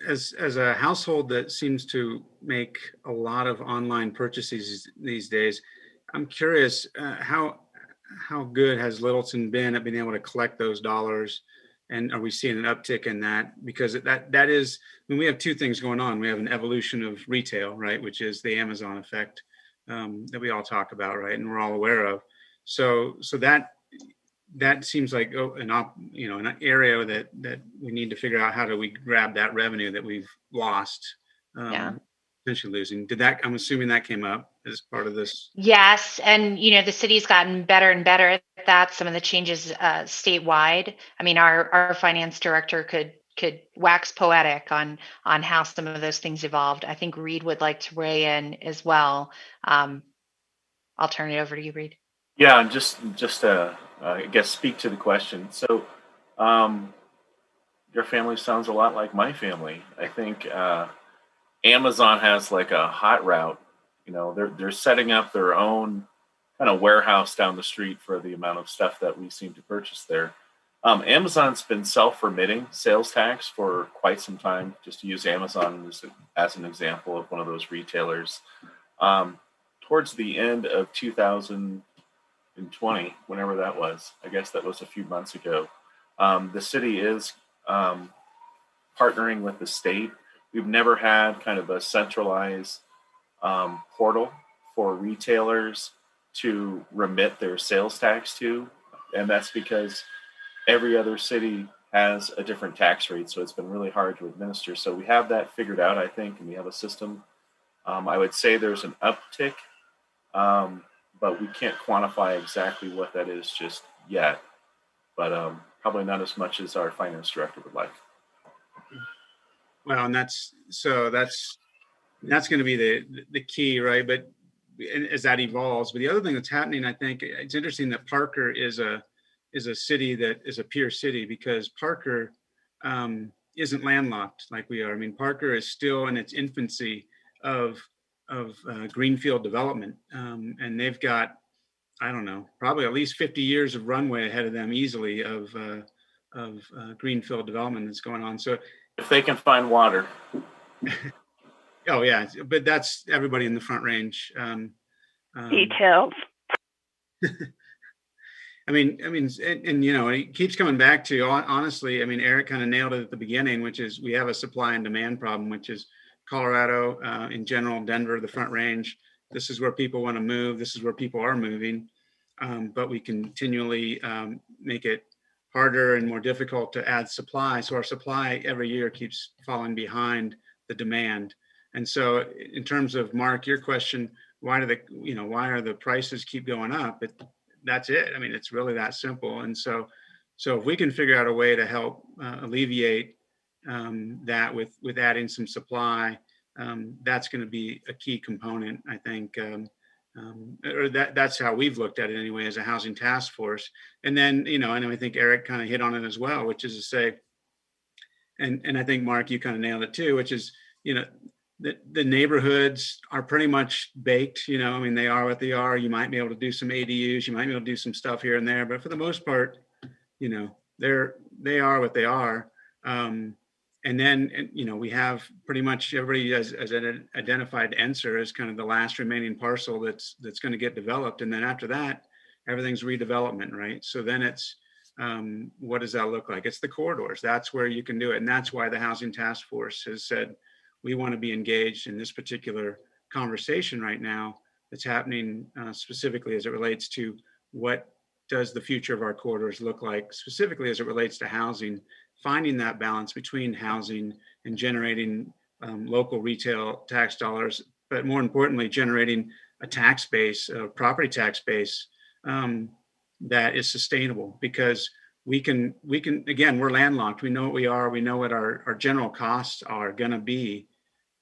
as a household that seems to make a lot of online purchases these days, I'm curious how good has Littleton been at being able to collect those dollars, and are we seeing an uptick in that? Because that is, I mean, we have two things going on. We have an evolution of retail, right, which is the Amazon effect that we all talk about, right, and we're all aware of. So that seems like an area that we need to figure out how do we grab that revenue that we've lost, potentially losing. I'm assuming that came up as part of this. Yes, and the city's gotten better and better at that. Some of the changes statewide. I mean, our finance director could wax poetic on how some of those things evolved. I think Reed would like to weigh in as well. I'll turn it over to you, Reed. Yeah, and just I guess speak to the question. So, your family sounds a lot like my family. I think Amazon has like a hot route. They're setting up their own kind of warehouse down the street for the amount of stuff that we seem to purchase there. Amazon's been self-remitting sales tax for quite some time, just to use Amazon as an example of one of those retailers. Towards the end of 2020, whenever that was, I guess that was a few months ago, the city is partnering with the state. We've never had kind of a centralized portal for retailers to remit their sales tax to, and that's because every other city has a different tax rate, so it's been really hard to administer. So we have that figured out, I think, and we have a system. I would say there's an uptick, but we can't quantify exactly what that is just yet, but probably not as much as our finance director would like. Well, and that's going to be the key, right? But as that evolves, but the other thing that's happening, I think it's interesting that Parker is a city that is a peer city, because Parker isn't landlocked like we are. I mean, Parker is still in its infancy of greenfield development, and they've got, I don't know, probably at least 50 years of runway ahead of them easily of greenfield development that's going on. So if they can find water. Oh yeah, but that's everybody in the Front Range. Details. I mean, and it keeps coming back to, honestly, I mean, Eric kind of nailed it at the beginning, which is we have a supply and demand problem, which is Colorado, in general, Denver, the Front Range. This is where people want to move. This is where people are moving. But we continually make it harder and more difficult to add supply. So our supply every year keeps falling behind the demand. And so in terms of, Mark, your question, why are the prices keep going up? That's it. I mean, it's really that simple. And so if we can figure out a way to help alleviate that with adding some supply, that's going to be a key component, I think. Or that's how we've looked at it anyway, as a housing task force. And then, and I think Eric kind of hit on it as well, which is to say, and I think, Mark, you kind of nailed it too, which is, the neighborhoods are pretty much baked, I mean, they are what they are. You might be able to do some ADUs, you might be able to do some stuff here and there, but for the most part, they're they are what they are. And then, we have pretty much everybody as an identified ENSER as kind of the last remaining parcel that's going to get developed. And then after that, everything's redevelopment, right? So then it's, what does that look like? It's the corridors. That's where you can do it. And that's why the Housing Task Force has said, we want to be engaged in this particular conversation right now that's happening specifically as it relates to what does the future of our corridors look like, specifically as it relates to housing, finding that balance between housing and generating local retail tax dollars, but more importantly, generating a tax base, a property tax base that is sustainable, because we can, again, we're landlocked. We know what we are. We know what our general costs are going to be.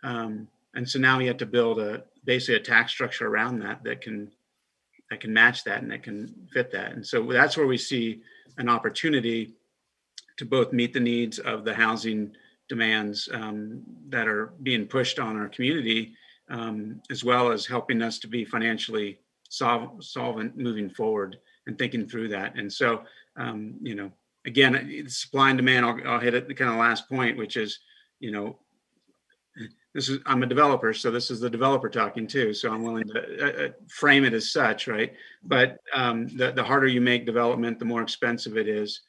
And so now we have to build basically a tax structure around that can match that and that can fit that. And so that's where we see an opportunity to both meet the needs of the housing demands that are being pushed on our community, as well as helping us to be financially solvent moving forward and thinking through that. And so, again, supply and demand, I'll hit it the kind of last point, which is, I'm a developer, so this is the developer talking too. So I'm willing to frame it as such, right? But the harder you make development, the more expensive it is.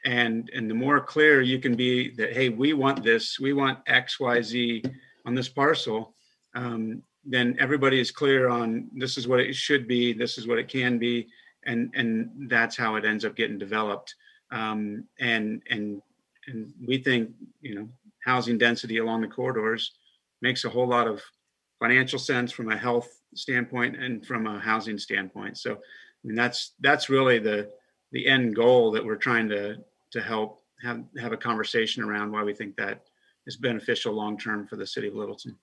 And the more clear you can be that, hey, we want this, we want X, Y, Z on this parcel, then everybody is clear on this is what it should be, this is what it can be, and that's how it ends up getting developed. And we think, housing density along the corridors makes a whole lot of financial sense from a health standpoint and from a housing standpoint. So, that's really the end goal that we're trying to help have a conversation around, why we think that is beneficial long term for the city of Littleton.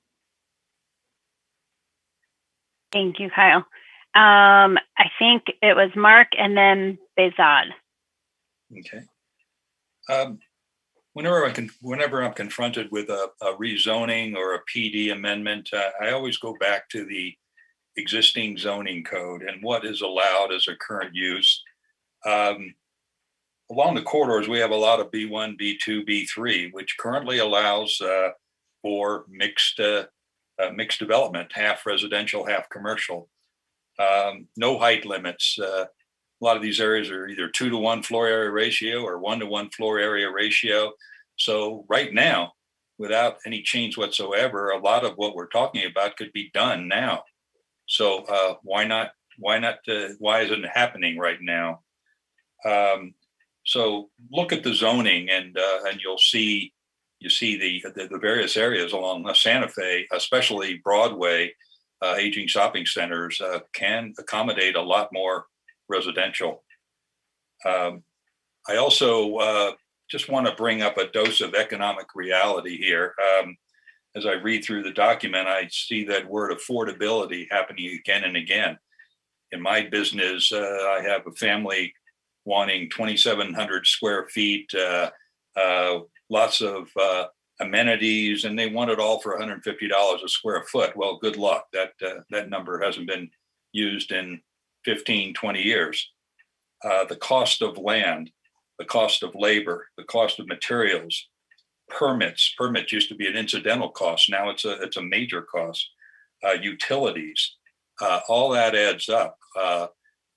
Thank you, Kyle. I think it was Mark and then Behzad. Okay. Whenever I'm confronted with a rezoning or a PD amendment, I always go back to the existing zoning code and what is allowed as a current use. Along the corridors, we have a lot of B1, B2, B3, which currently allows for mixed development, half residential, half commercial. No height limits. A lot of these areas are either 2-to-1 floor area ratio or 1-to-1 floor area ratio. So right now, without any change whatsoever, a lot of what we're talking about could be done now. So why not? Why isn't it happening right now? So look at the zoning, and you see the various areas along Santa Fe, especially Broadway, aging shopping centers can accommodate a lot more residential. I also just want to bring up a dose of economic reality here. As I read through the document, I see that word affordability happening again and again. In my business, I have a family wanting 2,700 square feet, lots of amenities, and they want it all for $150 a square foot. Well, good luck. That number hasn't been used in 15, 20 years. The cost of land, the cost of labor, the cost of materials, permits. Permits used to be an incidental cost. Now it's a major cost. Utilities, all that adds up. The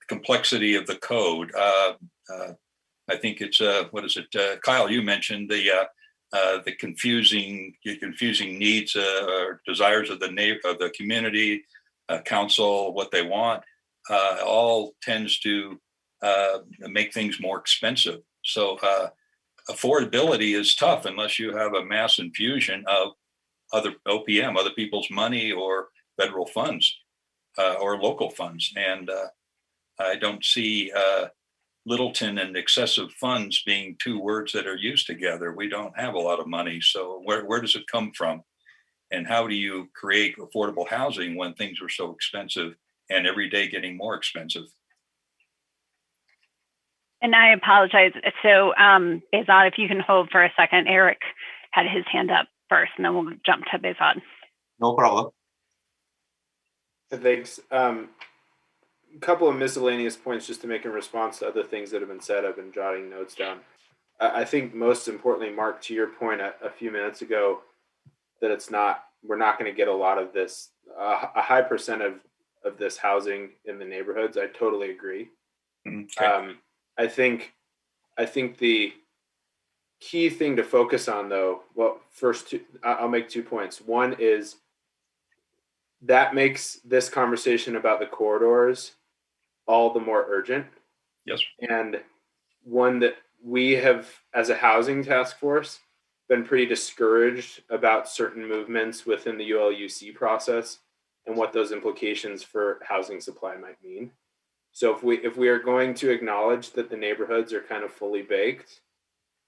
complexity of the code. I think it's what is it? Kyle, you mentioned the confusing needs or desires of the community, council, what they want. All tends to make things more expensive. So affordability is tough unless you have a mass infusion of other OPM, other people's money, or federal funds or local funds. And I don't see Littleton and excessive funds being two words that are used together. We don't have a lot of money. So where does it come from? And how do you create affordable housing when things are so expensive and every day getting more expensive? And I apologize. So, Behzad, if you can hold for a second, Eric had his hand up first, and then we'll jump to Behzad. No problem. Thanks. A couple of miscellaneous points just to make in response to other things that have been said. I've been jotting notes down. I think most importantly, Mark, to your point a few minutes ago, that we're not going to get a lot of this, a high percent of this housing in the neighborhoods. I totally agree. Okay. I think the key thing to focus on, though, well, I'll make 2 points. One is that makes this conversation about the corridors all the more urgent. Yes. And one that we have, as a housing task force, been pretty discouraged about certain movements within the ULUC process and what those implications for housing supply might mean. So if we are going to acknowledge that the neighborhoods are kind of fully baked,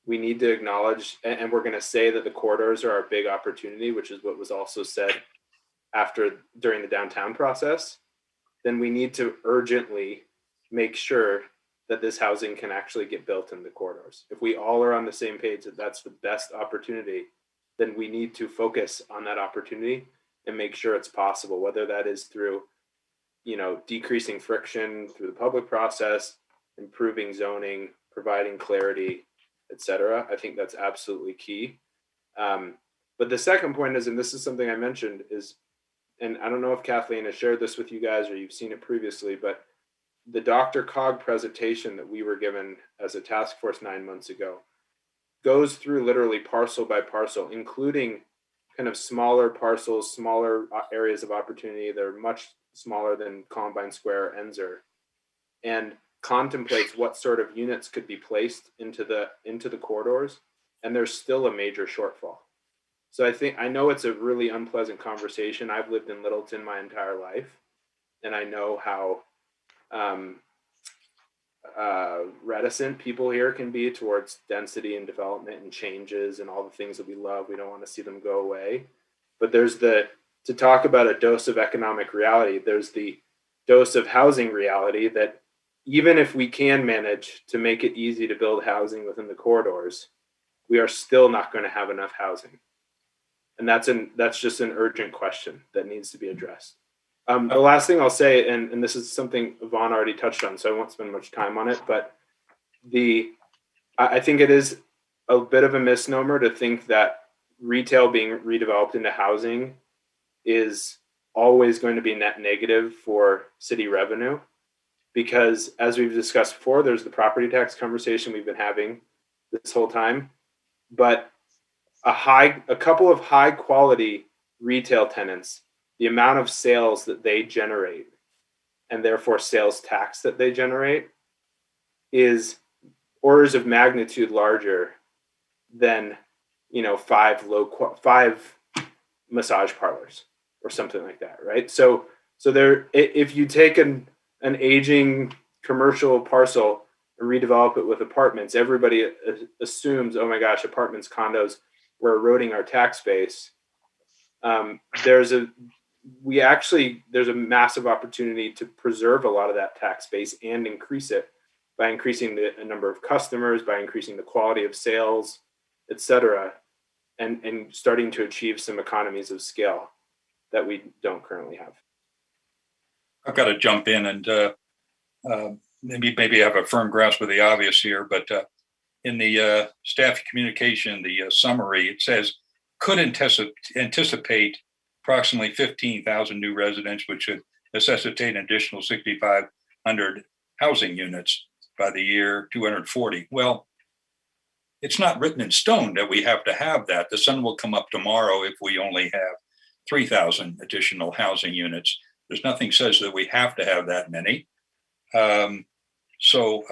we need to acknowledge, and we're going to say that the corridors are our big opportunity, which is what was also said during the downtown process, then we need to urgently make sure that this housing can actually get built in the corridors. If we all are on the same page that that's the best opportunity, then we need to focus on that opportunity and make sure it's possible, whether that is through, decreasing friction through the public process, improving zoning, providing clarity, etc. I think that's absolutely key. But the second point is, and this is something I mentioned, is, and I don't know if Kathleen has shared this with you guys or you've seen it previously, but the Dr. Cog presentation that we were given as a task force 9 months ago goes through literally parcel by parcel, including kind of smaller parcels, smaller areas of opportunity that are much smaller than Columbine Square, Enzer, and contemplates what sort of units could be placed into the corridors, and there's still a major shortfall. So I know it's a really unpleasant conversation. I've lived in Littleton my entire life, and I know how reticent people here can be towards density and development and changes and all the things that we love. We don't want to see them go away. But to talk about a dose of economic reality, there's the dose of housing reality that even if we can manage to make it easy to build housing within the corridors, we are still not going to have enough housing. And that's just an urgent question that needs to be addressed. The last thing I'll say, and this is something Vaughn already touched on, so I won't spend much time on it, but I think it is a bit of a misnomer to think that retail being redeveloped into housing is always going to be net negative for city revenue, because as we've discussed before, there's the property tax conversation we've been having this whole time, but a couple of high quality retail tenants, the amount of sales that they generate and therefore sales tax that they generate is orders of magnitude larger than, 5 massage parlors or something like that, right? So there, if you take an aging commercial parcel and redevelop it with apartments, everybody assumes, oh my gosh, apartments, condos, we're eroding our tax base. There's a massive opportunity to preserve a lot of that tax base and increase it by increasing the number of customers, by increasing the quality of sales, et cetera, and starting to achieve some economies of scale that we don't currently have. I've got to jump in and maybe have a firm grasp of the obvious here, but in the staff communication, the summary, it says could anticipate approximately 15,000 new residents, which should necessitate an additional 6,500 housing units by the year 240. Well, it's not written in stone that we have to have that. The sun will come up tomorrow if we only have 3,000 additional housing units. There's nothing says that we have to have that many. So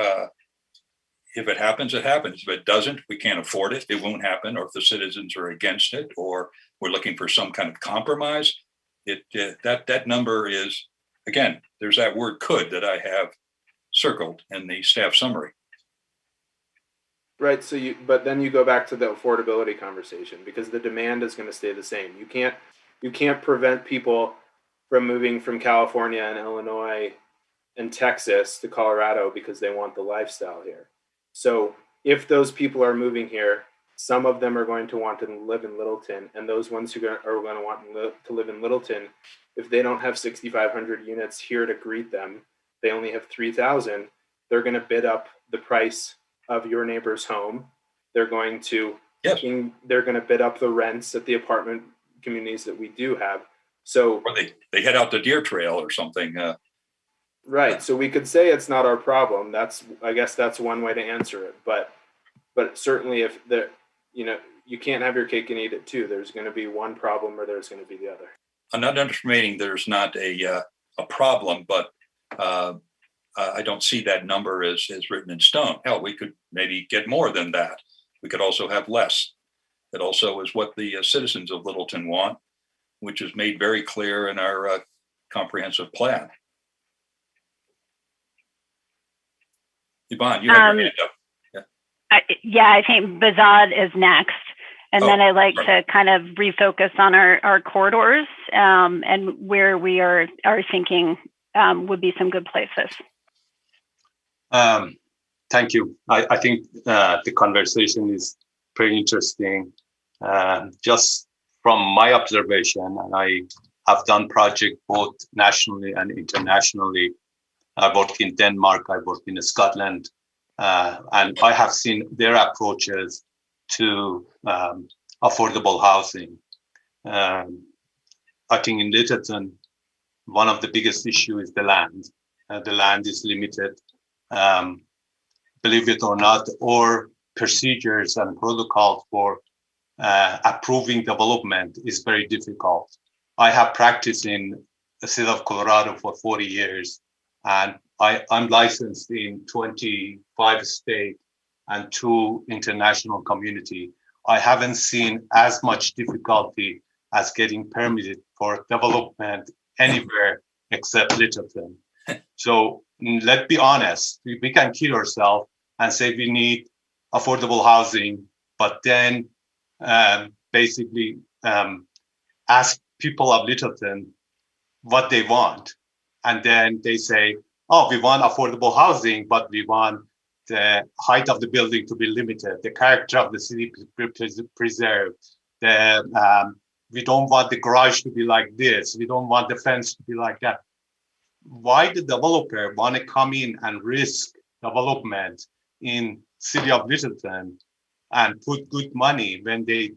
if it happens, it happens. If it doesn't, we can't afford it. It won't happen. Or if the citizens are against it, or we're looking for some kind of compromise, that number is, again, there's that word could that I have circled in the staff summary. Right. But then you go back to the affordability conversation, because the demand is going to stay the same. You can't prevent people from moving from California and Illinois and Texas to Colorado because they want the lifestyle here. So if those people are moving here, some of them are going to want to live in Littleton, and those ones who are going to want to live in Littleton, if they don't have 6,500 units here to greet them, they only have 3,000, they're going to bid up the price of your neighbor's home They're going to Yes. they're going to bid up the rents at the apartment communities that we do have. So or they head out the deer trail or something. Right. So we could say it's not our problem. I guess that's one way to answer it. But certainly if you can't have your cake and eat it too. There's going to be one problem or there's going to be the other. I'm not underestimating there's not a problem, but I don't see that number as written in stone. Hell, we could maybe get more than that. We could also have less. That also is what the citizens of Littleton want, which is made very clear in our comprehensive plan. Yvonne, you have your hand up. I think Bazad is next. And then I'd like to kind of refocus on our corridors and where we are thinking would be some good places. Thank you. I think the conversation is pretty interesting. Just from my observation, and I have done projects both nationally and internationally. I worked in Denmark, I worked in Scotland, and I have seen their approaches to affordable housing. I think in Littleton, one of the biggest issues is the land. The land is limited. Believe it or not, or procedures and protocol for approving development is very difficult. I have practiced in the state of Colorado for 40 years, and I'm licensed in 25 states and 2 international community. I haven't seen as much difficulty as getting permitted for development anywhere except Littleton. So let's be honest, we can kid ourselves and say we need affordable housing, but then basically ask people of Littleton what they want. And then they say, oh, we want affordable housing, but we want the height of the building to be limited, the character of the city preserved. We don't want the garage to be like this. We don't want the fence to be like that. Why the developer want to come in and risk development in city of Littleton and put good money when they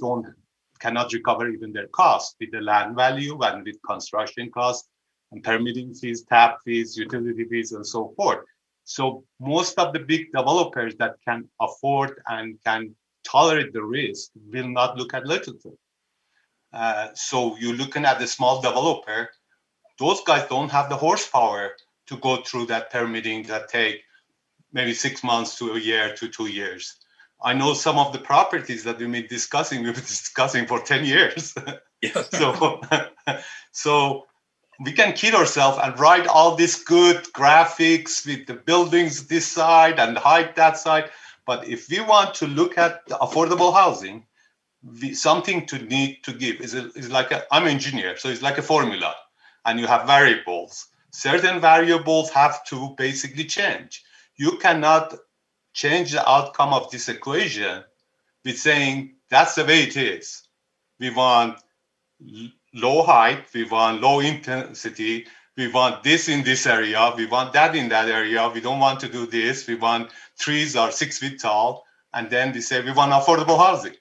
cannot recover even their cost with the land value and with construction costs and permitting fees, tap fees, utility fees, and so forth. So most of the big developers that can afford and can tolerate the risk will not look at Littleton. So you're looking at the small developer. Those guys don't have the horsepower to go through that permitting that take maybe 6 months to a year to 2 years. I know some of the properties that we've been discussing for 10 years. Yeah. So we can kid ourselves and write all this good graphics with the buildings this side and height that side. But if we want to look at the affordable housing, something to need to give is like I'm an engineer, so it's like a formula, and you have variables. Certain variables have to basically change. You cannot change the outcome of this equation with saying that's the way it is. We want low height, we want low intensity, we want this in this area, we want that in that area, we don't want to do this, we want trees are 6 feet tall, and then we say we want affordable housing.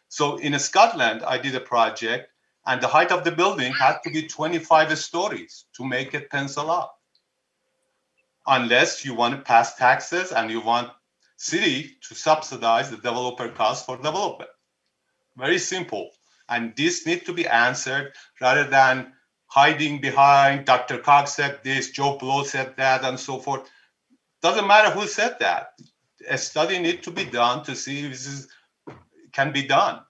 So in Scotland, I did a project, and the height of the building had to be 25 stories to make it pencil out. Unless you want to pass taxes and you want city to subsidize the developer cost for development. Very simple. And this needs to be answered rather than hiding behind Dr. Cox said this, Joe Blow said that, and so forth. Doesn't matter who said that. A study needs to be done to see if this can be done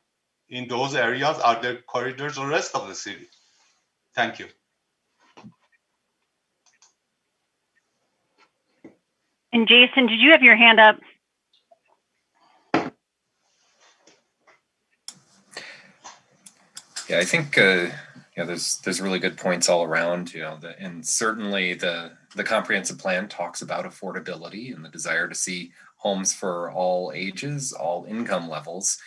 in those areas. Are there corridors or rest of the city? Thank you. And Jason, did you have your hand up? Yeah, I think there's really good points all around, and certainly the comprehensive plan talks about affordability and the desire to see homes for all ages, all income levels,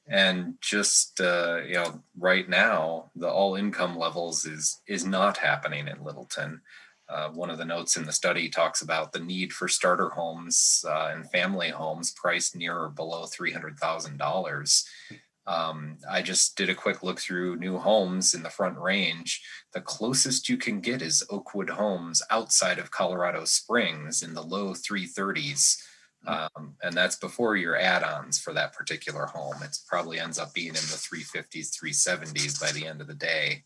and just right now the all income levels is not happening in Littleton. One of the notes in the study talks about the need for starter homes and family homes priced near or below $300,000. I just did a quick look through new homes in the Front Range. The closest you can get is Oakwood Homes outside of Colorado Springs in the low 330s. And that's before your add-ons for that particular home. It probably ends up being in the 350s, 370s by the end of the day.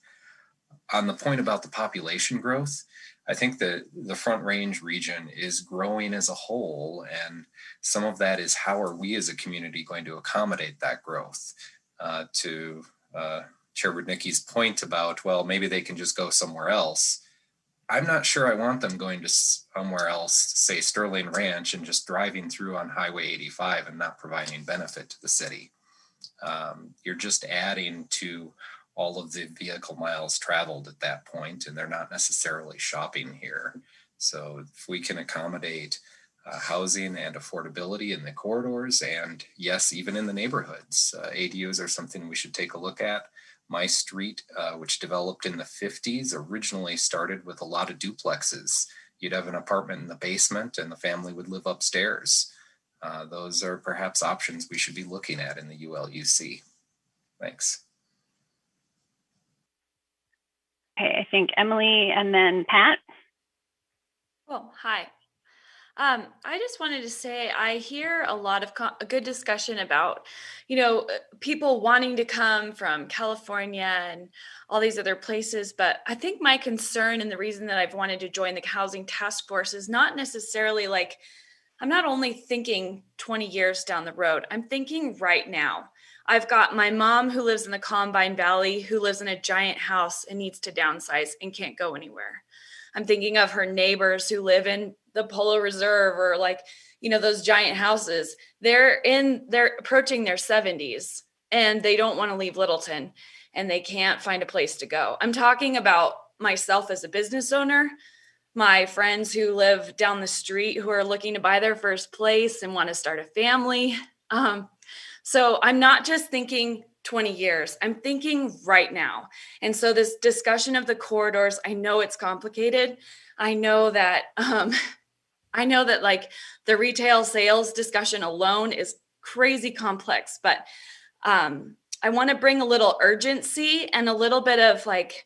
On the point about the population growth, I think that the Front Range region is growing as a whole, and some of that is how are we as a community going to accommodate that growth? To Chair Rudnicki's point about, well, maybe they can just go somewhere else. I'm not sure I want them going to somewhere else, say Sterling Ranch, and just driving through on Highway 85 and not providing benefit to the city. You're just adding to all of the vehicle miles traveled at that point, and they're not necessarily shopping here. So if we can accommodate housing and affordability in the corridors, and yes, even in the neighborhoods, ADUs are something we should take a look at. My street, which developed in the 50s, originally started with a lot of duplexes. You'd have an apartment in the basement and the family would live upstairs. Those are perhaps options we should be looking at in the ULUC. Thanks. Okay, I think Emily and then Pat. Oh, hi. I just wanted to say I hear a lot of a good discussion about, people wanting to come from California and all these other places. But I think my concern and the reason that I've wanted to join the Housing Task Force is not necessarily like, I'm not only thinking 20 years down the road, I'm thinking right now. I've got my mom who lives in the Combine Valley, who lives in a giant house and needs to downsize and can't go anywhere. I'm thinking of her neighbors who live in the Polo Reserve or those giant houses. They're approaching their 70s and they don't want to leave Littleton and they can't find a place to go. I'm talking about myself as a business owner, my friends who live down the street who are looking to buy their first place and want to start a family. So I'm not just thinking 20 years, I'm thinking right now. And so this discussion of the corridors, I know it's complicated. I know that like the retail sales discussion alone is crazy complex, but I want to bring a little urgency and a little bit of like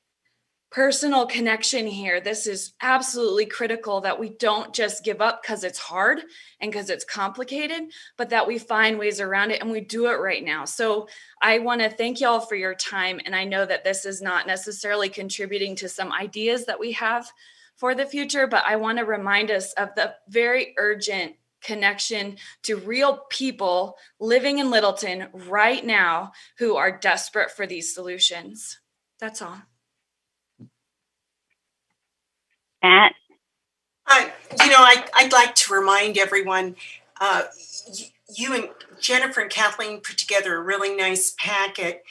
personal connection here. This is absolutely critical that we don't just give up because it's hard and because it's complicated, but that we find ways around it and we do it right now. So I want to thank y'all for your time. And I know that this is not necessarily contributing to some ideas that we have for the future, but I want to remind us of the very urgent connection to real people living in Littleton right now who are desperate for these solutions. That's all. Matt? I'd like to remind everyone, you and Jennifer and Kathleen put together a really nice packet,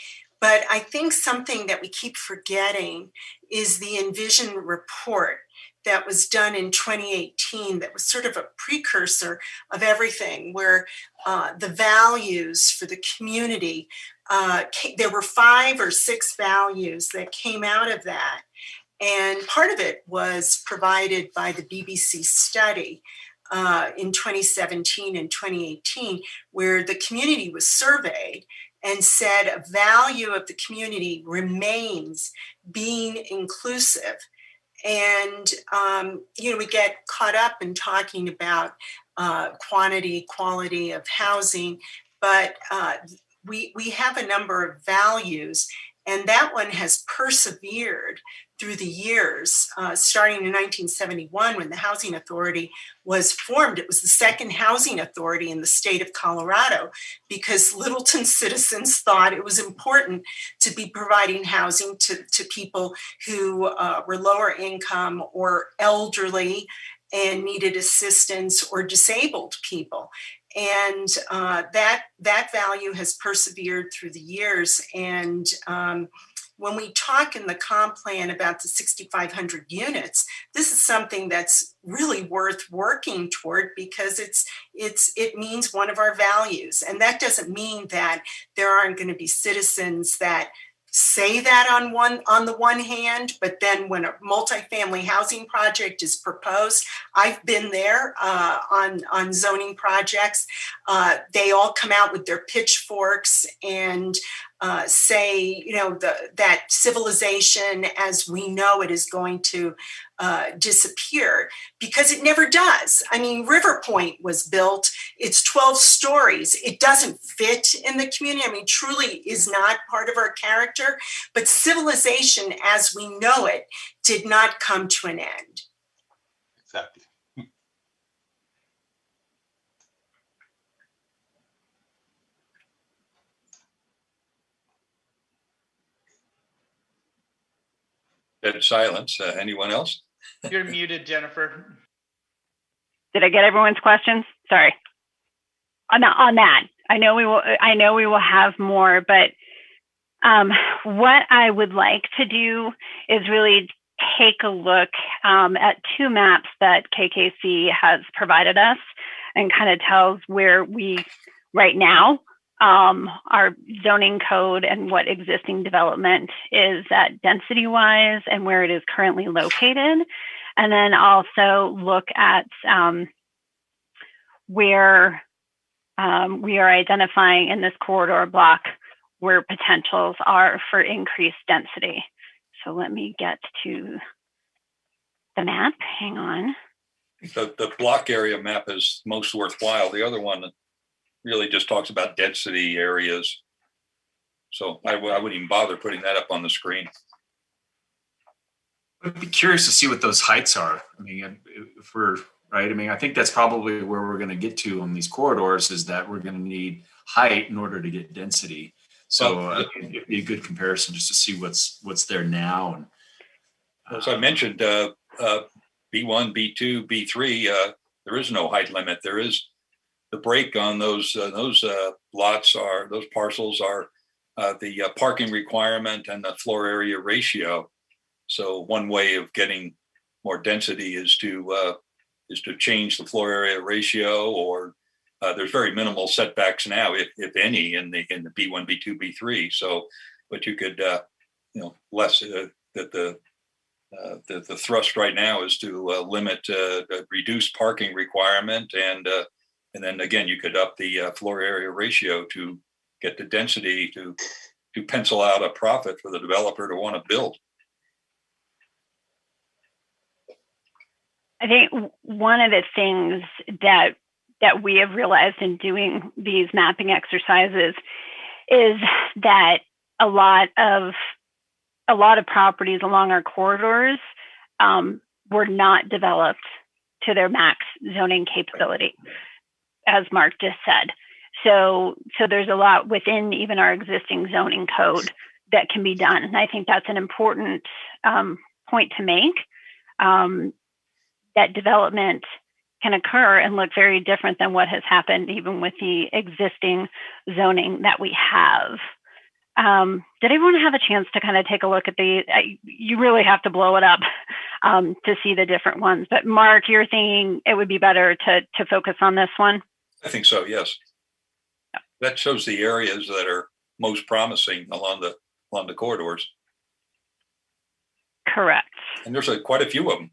but I think something that we keep forgetting is the Envision report that was done in 2018 that was sort of a precursor of everything, where the values for the community, there were 5 or 6 values that came out of that. And part of it was provided by the BBC study in 2017 and 2018, where the community was surveyed and said a value of the community remains being inclusive. And, we get caught up in talking about quantity, quality of housing, but we have a number of values, and that one has persevered through the years, starting in 1971 when the Housing Authority was formed. It was the second housing authority in the state of Colorado because Littleton citizens thought it was important to be providing housing to people who were lower income or elderly and needed assistance, or disabled people. And that value has persevered through the years. And when we talk in the comp plan about the 6,500 units, this is something that's really worth working toward because it means one of our values. And that doesn't mean that there aren't going to be citizens that say that on the one hand, but then when a multifamily housing project is proposed, I've been there on zoning projects. They all come out with their pitchforks and say, that civilization as we know it is going to disappear, because it never does. I mean, River Point was built, it's 12 stories. It doesn't fit in the community. I mean, truly is not part of our character, but civilization as we know it did not come to an end. Exactly. Dead silence. Anyone else? You're muted, Jennifer. Did I get everyone's questions? Sorry. On that, I know we will have more, but what I would like to do is really take a look at two maps that KKC has provided us, and kind of tells where we right now our zoning code and what existing development is at density wise and where it is currently located. And then also look at where we are identifying in this corridor block where potentials are for increased density. So let me get to the map. Hang on. The block area map is most worthwhile. The other one really just talks about density areas. So I wouldn't even bother putting that up on the screen. I'd be curious to see what those heights are. I mean, if we're right, I mean, I think that's probably where we're going to get to on these corridors, is that we're going to need height in order to get density. So it'd be a good comparison just to see what's there now. And as I mentioned, B1, B2, B3, there is no height limit. There is the break on those lots are, those parcels are the parking requirement and the floor area ratio. So one way of getting more density is to change the floor area ratio, or there's very minimal setbacks now, if any, in the B1, B2, B3. So, but you could less that the thrust right now is to limit reduce parking requirement, and then again you could up the floor area ratio to get the density to pencil out a profit for the developer to want to build. I think one of the things that we have realized in doing these mapping exercises is that a lot of properties along our corridors were not developed to their max zoning capability, as Mark just said. So there's a lot within even our existing zoning code that can be done. And I think that's an important point to make, that development can occur and look very different than what has happened even with the existing zoning that we have. Did everyone have a chance to kind of take a look at you really have to blow it up to see the different ones. But Mark, you're thinking it would be better to focus on this one? I think so, yes. Yeah. That shows the areas that are most promising along the corridors. Correct. And there's quite a few of them.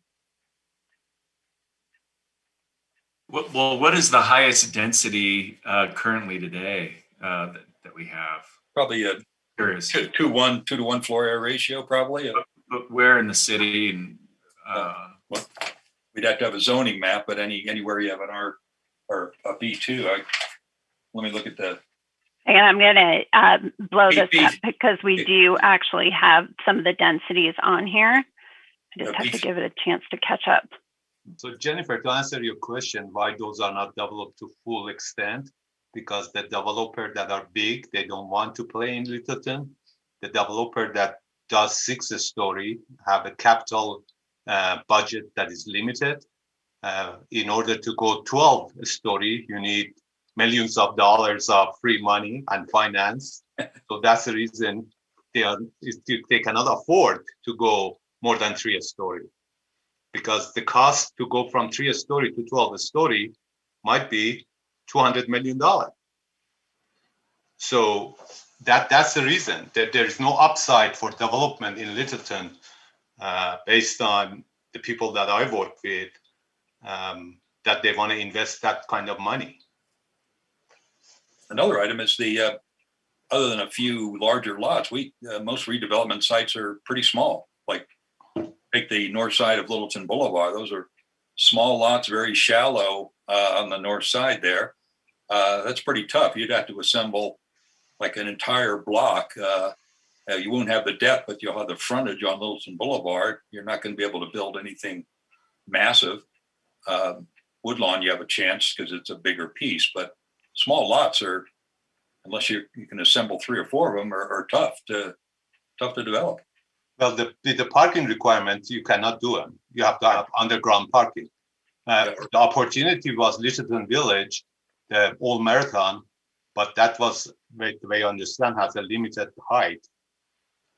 Well, what is the highest density currently today that we have? Probably a 2-to-1 floor area ratio, probably. But where in the city? And well, we'd have to have a zoning map, but anywhere you have an R or a B2. Let me look at the. And I'm going to blow this up because we do actually have some of the densities on here. I just have to give it a chance to catch up. So Jennifer, to answer your question, why those are not developed to full extent, because the developer that are big, they don't want to play in Littleton. The developer that does 6-story have a capital budget that is limited. In order to go 12-story, you need millions of dollars of free money and finance. So that's the reason they cannot afford to go more than 3-story. Because the cost to go from 3-story to 12-story might be $200 million. So that's the reason that there's no upside for development in Littleton, based on the people that I work with, that they want to invest that kind of money. Another item is the other than a few larger lots, most redevelopment sites are pretty small. Like take the north side of Littleton Boulevard; those are small lots, very shallow on the north side there. That's pretty tough. You'd have to assemble like an entire block. You won't have the depth, but you'll have the frontage on Littleton Boulevard. You're not going to be able to build anything massive. Woodlawn, you have a chance because it's a bigger piece, but small lots are, unless you can assemble 3 or 4 of them, are tough to develop. Well, the parking requirements, you cannot do them. You have to have underground parking. The opportunity was Littleton Village, the old marathon, but that was, the way I understand, has a limited height.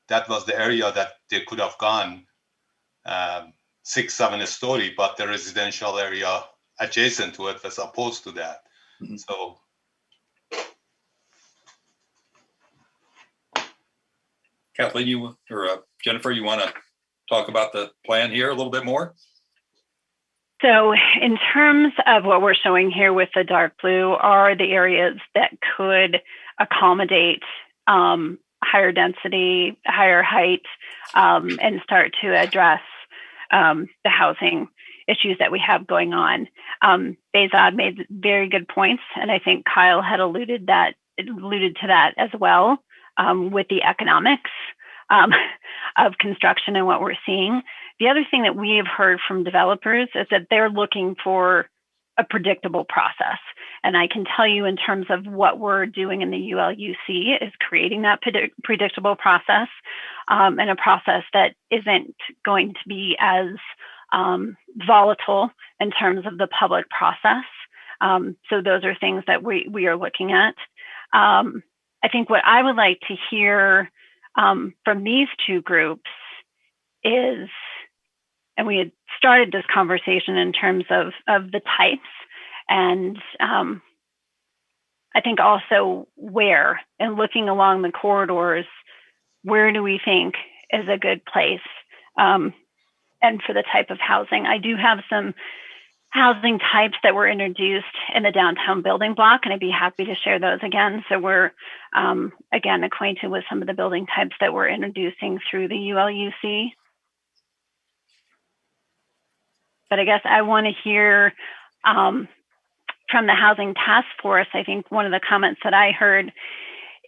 That was the area that they could have gone 6-7 story, but the residential area adjacent to it was opposed to that. Mm-hmm. So. Kathleen, Jennifer, you want to talk about the plan here a little bit more? So in terms of what we're showing here with the dark blue are the areas that could accommodate higher density, higher height, and start to address the housing issues that we have going on. Behzad made very good points, and I think Kyle had alluded to that as well, with the economics of construction and what we're seeing. The other thing that we have heard from developers is that they're looking for a predictable process. And I can tell you in terms of what we're doing in the ULUC is creating that predictable process, and a process that isn't going to be as volatile in terms of the public process. So those are things that we are looking at. I think what I would like to hear from these two groups is, and we had started this conversation in terms of the types, and I think also where, and looking along the corridors, where do we think is a good place, and for the type of housing. I do have some housing types that were introduced in the downtown building block, and I'd be happy to share those again. So we're, again, acquainted with some of the building types that we're introducing through the ULUC. But I guess I want to hear from the Housing Task Force. I think one of the comments that I heard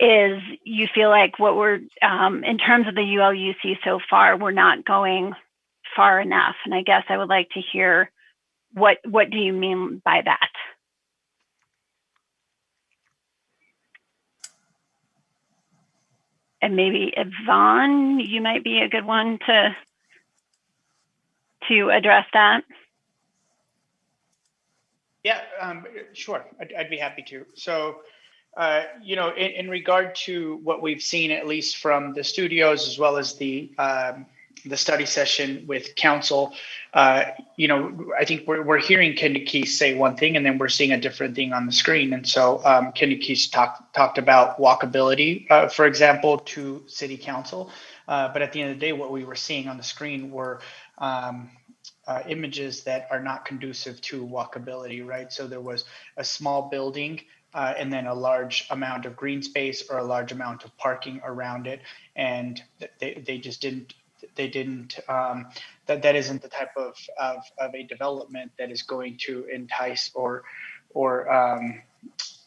is you feel like what we're, in terms of the ULUC so far, we're not going far enough. And I guess I would like to hear what do you mean by that? And maybe Yvonne, you might be a good one to address that. Yeah, sure. I'd be happy to. So, in regard to what we've seen, at least from the studios, as well as the study session with council, I think we're hearing Kenny Keys say one thing, and then we're seeing a different thing on the screen. And so Kenny Keys talked about walkability, for example, to city council. But at the end of the day, what we were seeing on the screen were images that are not conducive to walkability, right? So there was a small building and then a large amount of green space or a large amount of parking around it. And they just didn't, that isn't the type of a development that is going to entice or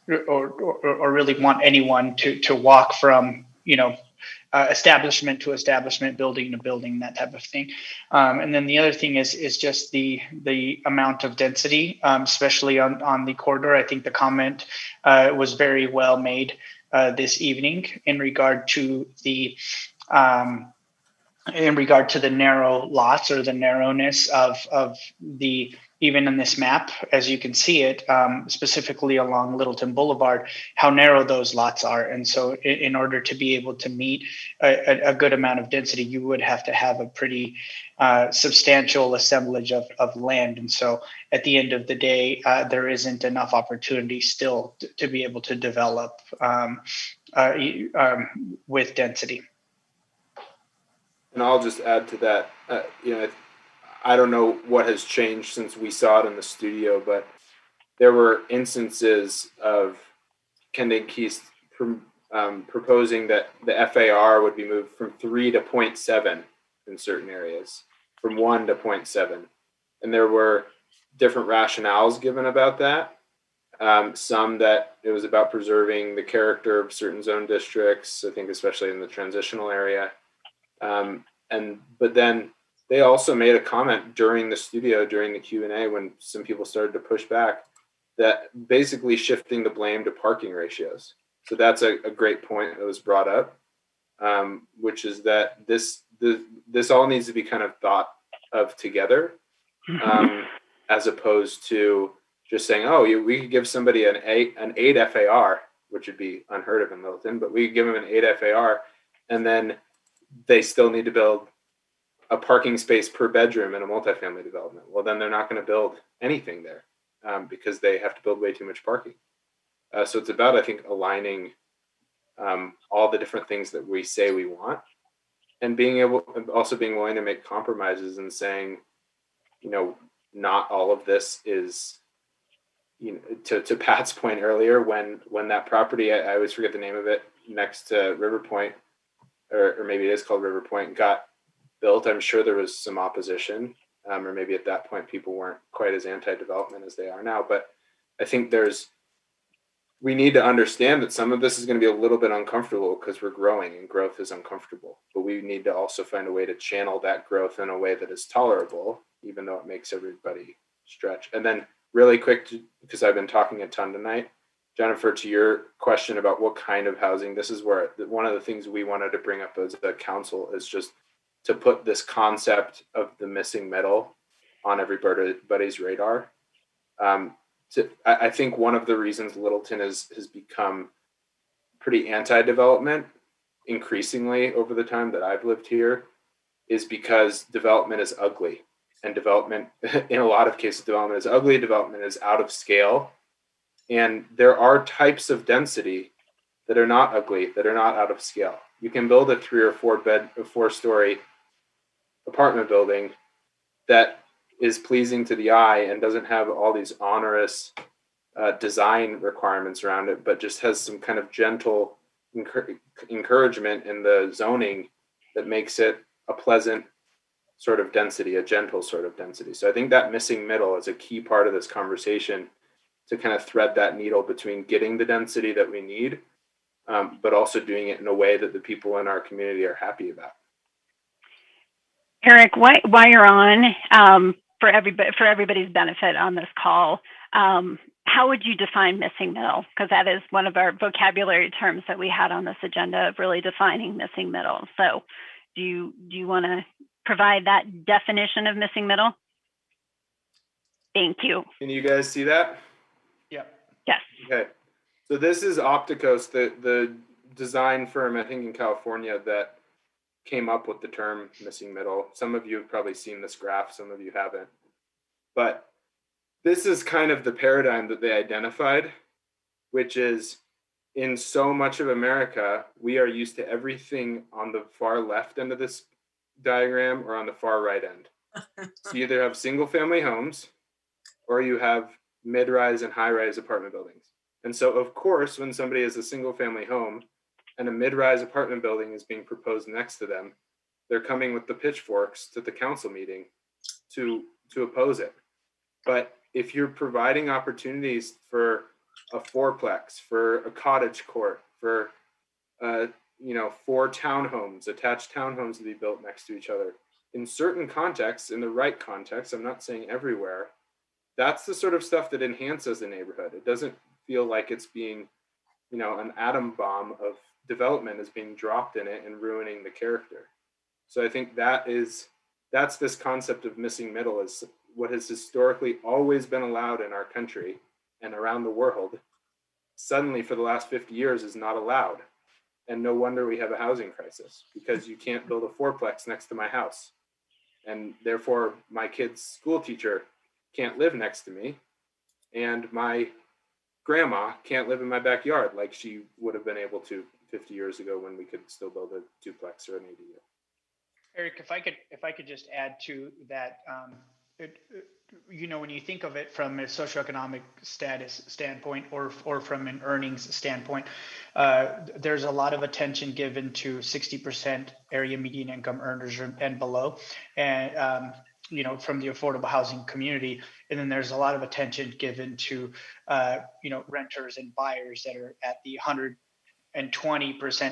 really want anyone to walk from, establishment to establishment, building to building, that type of thing. And then the other thing is just the amount of density, especially on the corridor. I think the comment was very well made this evening in regard to the narrow lots or the narrowness of the even in this map, as you can see it, specifically along Littleton Boulevard, how narrow those lots are. And so in order to be able to meet a good amount of density, you would have to have a pretty substantial assemblage of land. And so at the end of the day, there isn't enough opportunity still to be able to develop with density. And I'll just add to that, I don't know what has changed since we saw it in the studio, but there were instances of Ken Keith proposing that the FAR would be moved from 3 to 0.7 in certain areas, from 1 to 0.7. And there were different rationales given about that. Some that it was about preserving the character of certain zone districts, I think especially in the transitional area. But then they also made a comment during the studio, during the Q&A, when some people started to push back, that basically shifting the blame to parking ratios. So that's a great point that was brought up, which is that this all needs to be kind of thought of together, as opposed to just saying, oh, we could give somebody an 8 FAR, which would be unheard of in Littleton, but we could give them an 8 FAR, and then they still need to build a parking space per bedroom in a multifamily development. Well, then they're not going to build anything there because they have to build way too much parking. So it's about, I think, aligning all the different things that we say we want, and also being willing to make compromises and saying, not all of this is, to Pat's point earlier, when that property, I always forget the name of it, next to River Point, or maybe it is called River Point, got built, I'm sure there was some opposition, or maybe at that point people weren't quite as anti-development as they are now. But I think we need to understand that some of this is going to be a little bit uncomfortable because we're growing and growth is uncomfortable. But we need to also find a way to channel that growth in a way that is tolerable, even though it makes everybody stretch. And then really quick, because I've been talking a ton tonight, Jennifer, to your question about what kind of housing, this is where one of the things we wanted to bring up as a council is just to put this concept of the missing middle on everybody's radar. I think one of the reasons Littleton has become pretty anti-development increasingly over the time that I've lived here is because development is ugly. And development, in a lot of cases, development is ugly, development is out of scale. And there are types of density that are not ugly, that are not out of scale. You can build a 3 or 4 story apartment building that is pleasing to the eye and doesn't have all these onerous design requirements around it, but just has some kind of gentle encouragement in the zoning that makes it a pleasant sort of density, a gentle sort of density. So I think that missing middle is a key part of this conversation to kind of thread that needle between getting the density that we need, but also doing it in a way that the people in our community are happy about. Eric, while you're on, for everybody's benefit on this call, how would you define missing middle? Because that is one of our vocabulary terms that we had on this agenda of really defining missing middle. So do you want to provide that definition of missing middle? Thank you. Can you guys see that? Yeah. Yes. Okay. So this is Opticos, the design firm, I think in California, that came up with the term missing middle. Some of you have probably seen this graph, some of you haven't. But this is kind of the paradigm that they identified, which is in so much of America, we are used to everything on the far left end of this diagram or on the far right end. So you either have single family homes or you have mid-rise and high-rise apartment buildings. And so of course, when somebody has a single family home and a mid-rise apartment building is being proposed next to them, they're coming with the pitchforks to the council meeting to oppose it. But if you're providing opportunities for a fourplex, for a cottage court, for 4 townhomes, attached townhomes to be built next to each other, in certain contexts, in the right context, I'm not saying everywhere, that's the sort of stuff that enhances the neighborhood. It doesn't feel like it's being, an atom bomb of development is being dropped in it and ruining the character. So I think that's this concept of missing middle is what has historically always been allowed in our country and around the world, suddenly for the last 50 years is not allowed. And no wonder we have a housing crisis, because you can't build a fourplex next to my house. And therefore my kid's school teacher can't live next to me. And my grandma can't live in my backyard like she would have been able to 50 years ago when we could still build a duplex or an ADU. Eric, if I could just add to that, when you think of it from a socioeconomic status standpoint or from an earnings standpoint, there's a lot of attention given to 60% area median income earners and below, and from the affordable housing community. And then there's a lot of attention given to renters and buyers that are at the 120%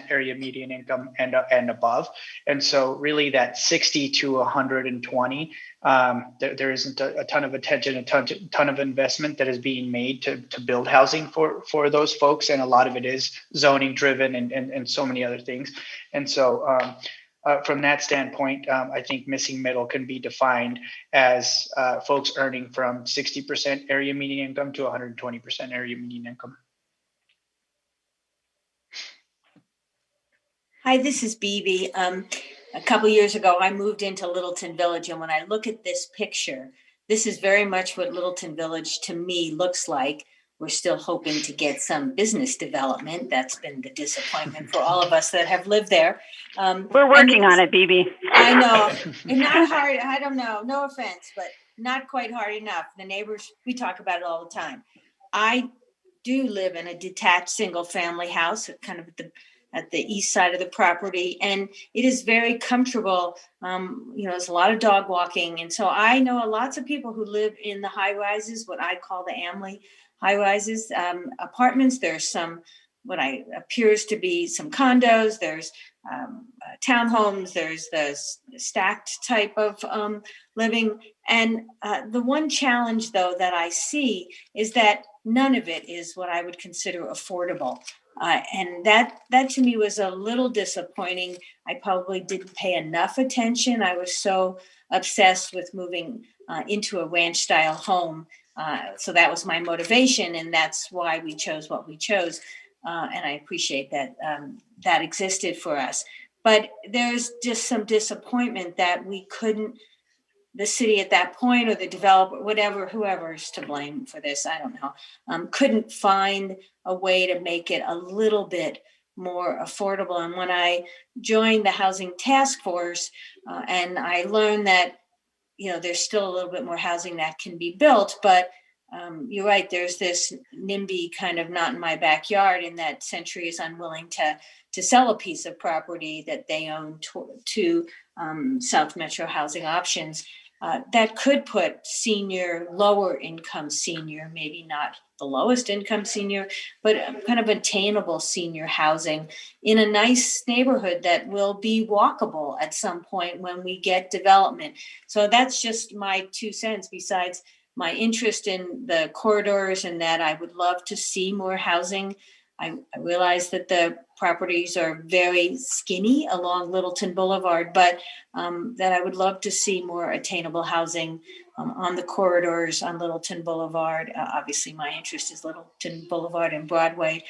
area median income and above. And so really that 60 to 120, there isn't a ton of attention, a ton of investment that is being made to build housing for those folks. And a lot of it is zoning driven and so many other things. And so from that standpoint, I think missing middle can be defined as folks earning from 60% area median income to 120% area median income. Hi, this is BB. A couple years ago, I moved into Littleton Village, and when I look at this picture, this is very much what Littleton Village to me looks like. We're still hoping to get some business development. That's been the disappointment for all of us that have lived there. We're working on it, BB. I know. And not hard, I don't know, no offense, but not quite hard enough. The neighbors, we talk about it all the time. I do live in a detached single family house, kind of at the east side of the property. And it is very comfortable. There's a lot of dog walking. And so I know lots of people who live in the high rises, what I call the Amley high rises apartments. There's some, what appears to be some condos. There's townhomes. There's the stacked type of living. And the one challenge though that I see is that none of it is what I would consider affordable. And that to me was a little disappointing. I probably didn't pay enough attention. I was so obsessed with moving into a ranch style home. So that was my motivation, and that's why we chose what we chose. And I appreciate that that existed for us. But there's just some disappointment that we couldn't, the city at that point or the developer, whatever, whoever's to blame for this, I don't know, couldn't find a way to make it a little bit more affordable. And when I joined the housing task force and I learned that, there's still a little bit more housing that can be built, but you're right, there's this NIMBY kind of not in my backyard in that Century is unwilling to sell a piece of property that they own to South Metro Housing Options. That could put lower income senior, maybe not the lowest income senior, but kind of attainable senior housing in a nice neighborhood that will be walkable at some point when we get development. So that's just my 2 cents, besides my interest in the corridors and that I would love to see more housing. I realize that the properties are very skinny along Littleton Boulevard, but that I would love to see more attainable housing on the corridors on Littleton Boulevard. Obviously, my interest is Littleton Boulevard and Broadway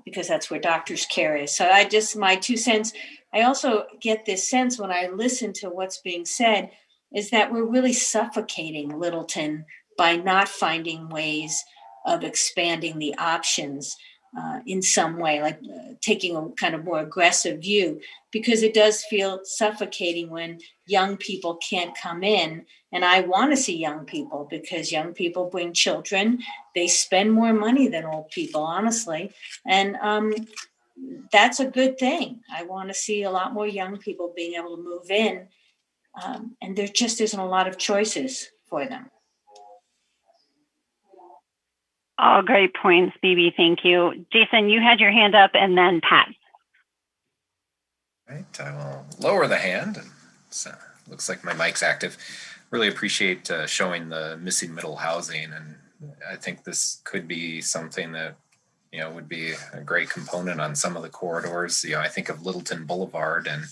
because that's where doctor's care is. So my 2 cents. I also get this sense when I listen to what's being said is that we're really suffocating Littleton by not finding ways of expanding the options in some way, like taking a kind of more aggressive view, because it does feel suffocating when young people can't come in. And I want to see young people because young people bring children. They spend more money than old people, honestly. And that's a good thing. I want to see a lot more young people being able to move in. And there just isn't a lot of choices for them. All great points, BB. Thank you. Jason, you had your hand up, and then Pat. Right, I will lower the hand. So looks like my mic's active. Really appreciate showing the missing middle housing, and I think this could be something that would be a great component on some of the corridors. I think of Littleton Boulevard, and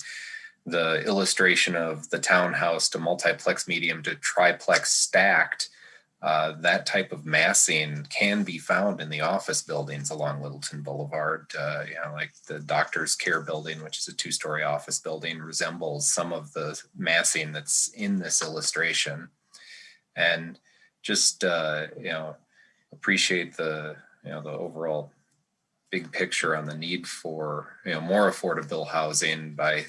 the illustration of the townhouse to multiplex medium to triplex stacked, that type of massing can be found in the office buildings along Littleton Boulevard. Like the Doctor's Care building, which is a 2-story office building, resembles some of the massing that's in this illustration. And just, appreciate the overall big picture on the need for, more affordable housing by,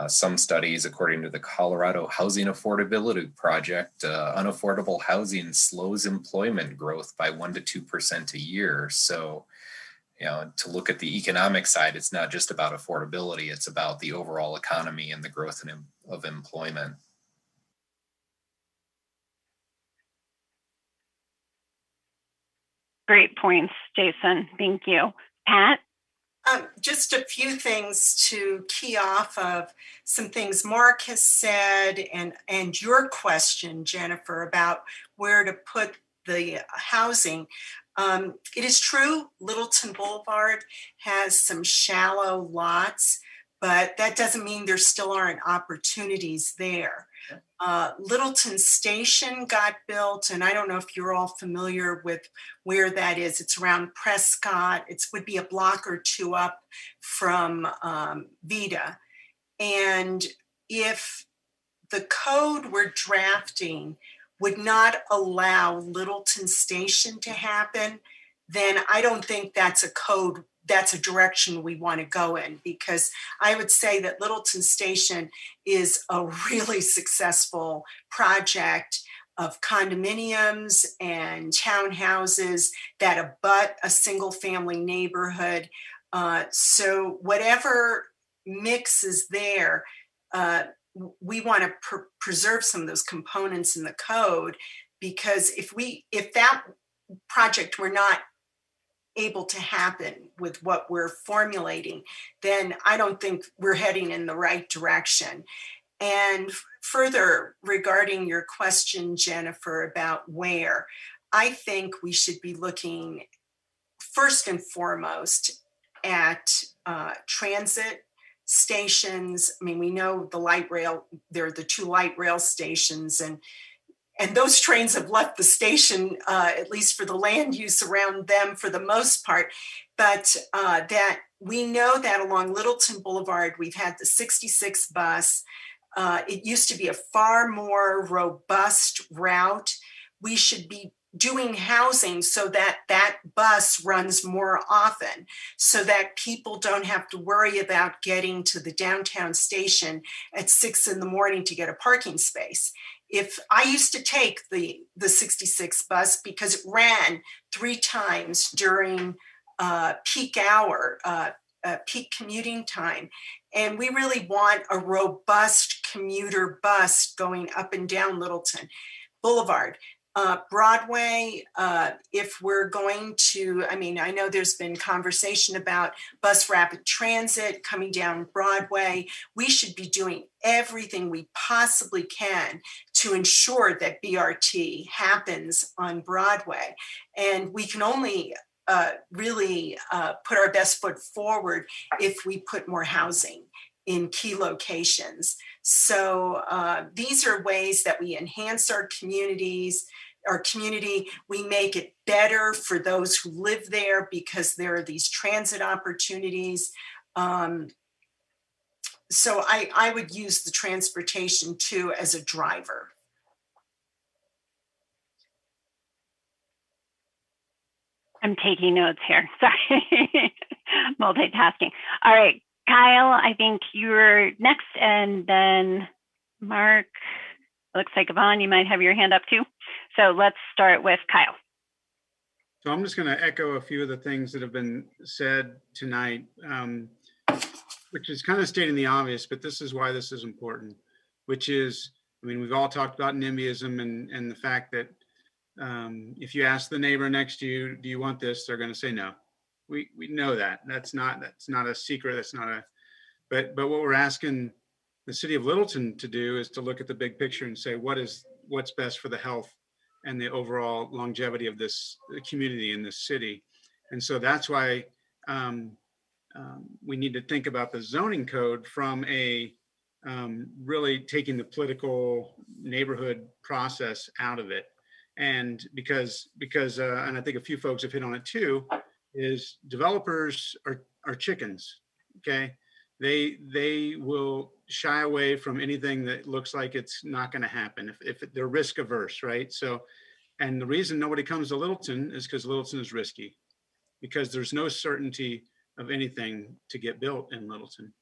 some studies, according to the Colorado Housing Affordability Project, unaffordable housing slows employment growth by 1% to 2% a year. So, to look at the economic side, it's not just about affordability, it's about the overall economy and the growth of employment. Great points, Jason. Thank you. Pat? Just a few things to key off of some things Mark has said and your question, Jennifer, about where to put the housing. It is true, Littleton Boulevard has some shallow lots, but that doesn't mean there still aren't opportunities there. Littleton Station got built, and I don't know if you're all familiar with where that is. It's around Prescott. It would be a block or two up from Vida. And if the code we're drafting would not allow Littleton Station to happen, then I don't think that's a direction we want to go in, because I would say that Littleton Station is a really successful project of condominiums and townhouses that abut a single family neighborhood. So whatever mix is there, we want to preserve some of those components in the code, because if that project were not able to happen with what we're formulating, then I don't think we're heading in the right direction. And further, regarding your question, Jennifer, about where, I think we should be looking first and foremost at transit stations. I mean, we know the light rail, there are the 2 light rail stations, and those trains have left the station, at least for the land use around them for the most part. But that we know that along Littleton Boulevard, we've had the 66 bus. It used to be a far more robust route. We should be doing housing so that that bus runs more often, so that people don't have to worry about getting to the downtown station at 6 a.m. to get a parking space. If I used to take the 66 bus because it ran 3 times during peak hour, peak commuting time, and we really want a robust commuter bus going up and down Littleton Boulevard. Broadway, if we're going to, I mean, I know there's been conversation about bus rapid transit coming down Broadway. We should be doing everything we possibly can to ensure that BRT happens on Broadway. And we can only really put our best foot forward if we put more housing in key locations. So these are ways that we enhance our community, we make it better for those who live there because there are these transit opportunities. So I would use the transportation too as a driver. I'm taking notes here. Sorry, multitasking. All right, Kyle, I think you're next, and then Mark. Looks like Yvonne, you might have your hand up too. So let's start with Kyle. So I'm just going to echo a few of the things that have been said tonight, which is kind of stating the obvious, but this is why this is important, which is, I mean, we've all talked about NIMBYism and the fact that if you ask the neighbor next to you, do you want this? They're going to say no. We know that. That's not a secret. That's not a, but what we're asking the city of Littleton to do is to look at the big picture and say, what's best for the health and the overall longevity of this community in this city. And so that's why we need to think about the zoning code from a really taking the political neighborhood process out of it. And because and I think a few folks have hit on it too, is developers are chickens. Okay, they will shy away from anything that looks like it's not going to happen if they're risk averse, right? So, and the reason nobody comes to Littleton is because Littleton is risky, because there's no certainty of anything to get built in Littleton.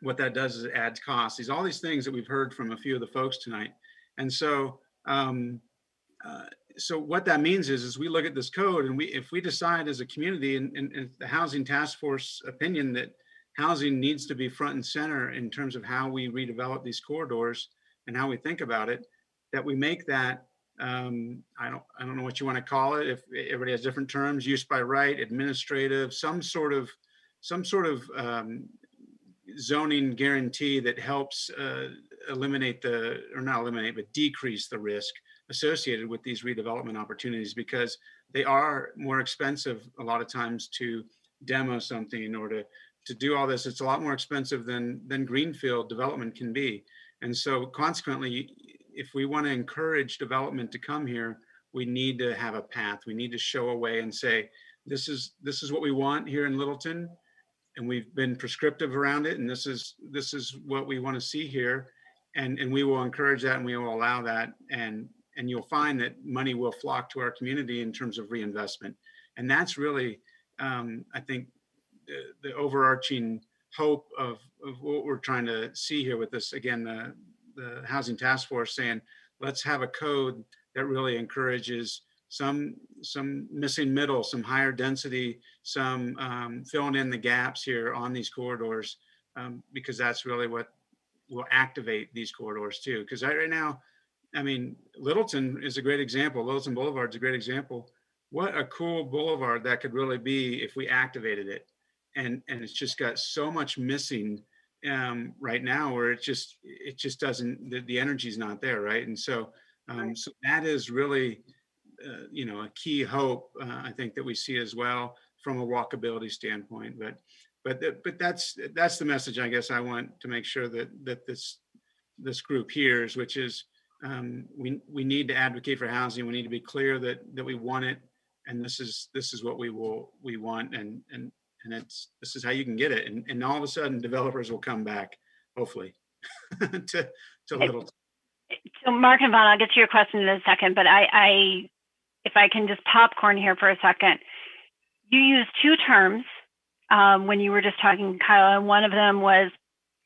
What that does is it adds costs. All these things that we've heard from a few of the folks tonight. And so, so what that means is we look at this code, and if we decide as a community, and the Housing Task Force opinion, that housing needs to be front and center in terms of how we redevelop these corridors and how we think about it, that we make that, I don't know what you want to call it. If everybody has different terms, use by right, administrative, some sort of zoning guarantee that helps eliminate or not eliminate, but decrease the risk associated with these redevelopment opportunities, because they are more expensive a lot of times to demo something or to do all this. It's a lot more expensive than greenfield development can be. And so consequently, if we want to encourage development to come here, we need to have a path. We need to show a way and say, this is what we want here in Littleton, and we've been prescriptive around it, and this is what we want to see here, and we will encourage that, and we will allow that, and you'll find that money will flock to our community in terms of reinvestment. And that's really, I think, the overarching hope of what we're trying to see here with this. Again, the Housing Task Force saying, let's have a code that really encourages some missing middle, some higher density, some filling in the gaps here on these corridors, because that's really what will activate these corridors too. Because right now, I mean, Littleton is a great example. Littleton Boulevard is a great example. What a cool boulevard that could really be if we activated it. And it's just got so much missing right now, where it just doesn't, the energy's not there, right? And so, so that is really, a key hope, I think, that we see as well from a walkability standpoint. But that's the message, I guess, I want to make sure that this group hears, which is we need to advocate for housing. We need to be clear that we want it, and this is what we want, and this is how you can get it, and all of a sudden developers will come back, hopefully, to Littleton. So Mark and Vaughn, I'll get to your question in a second, but I if I can just popcorn here for a second. You used two terms when you were just talking, Kyle, and one of them was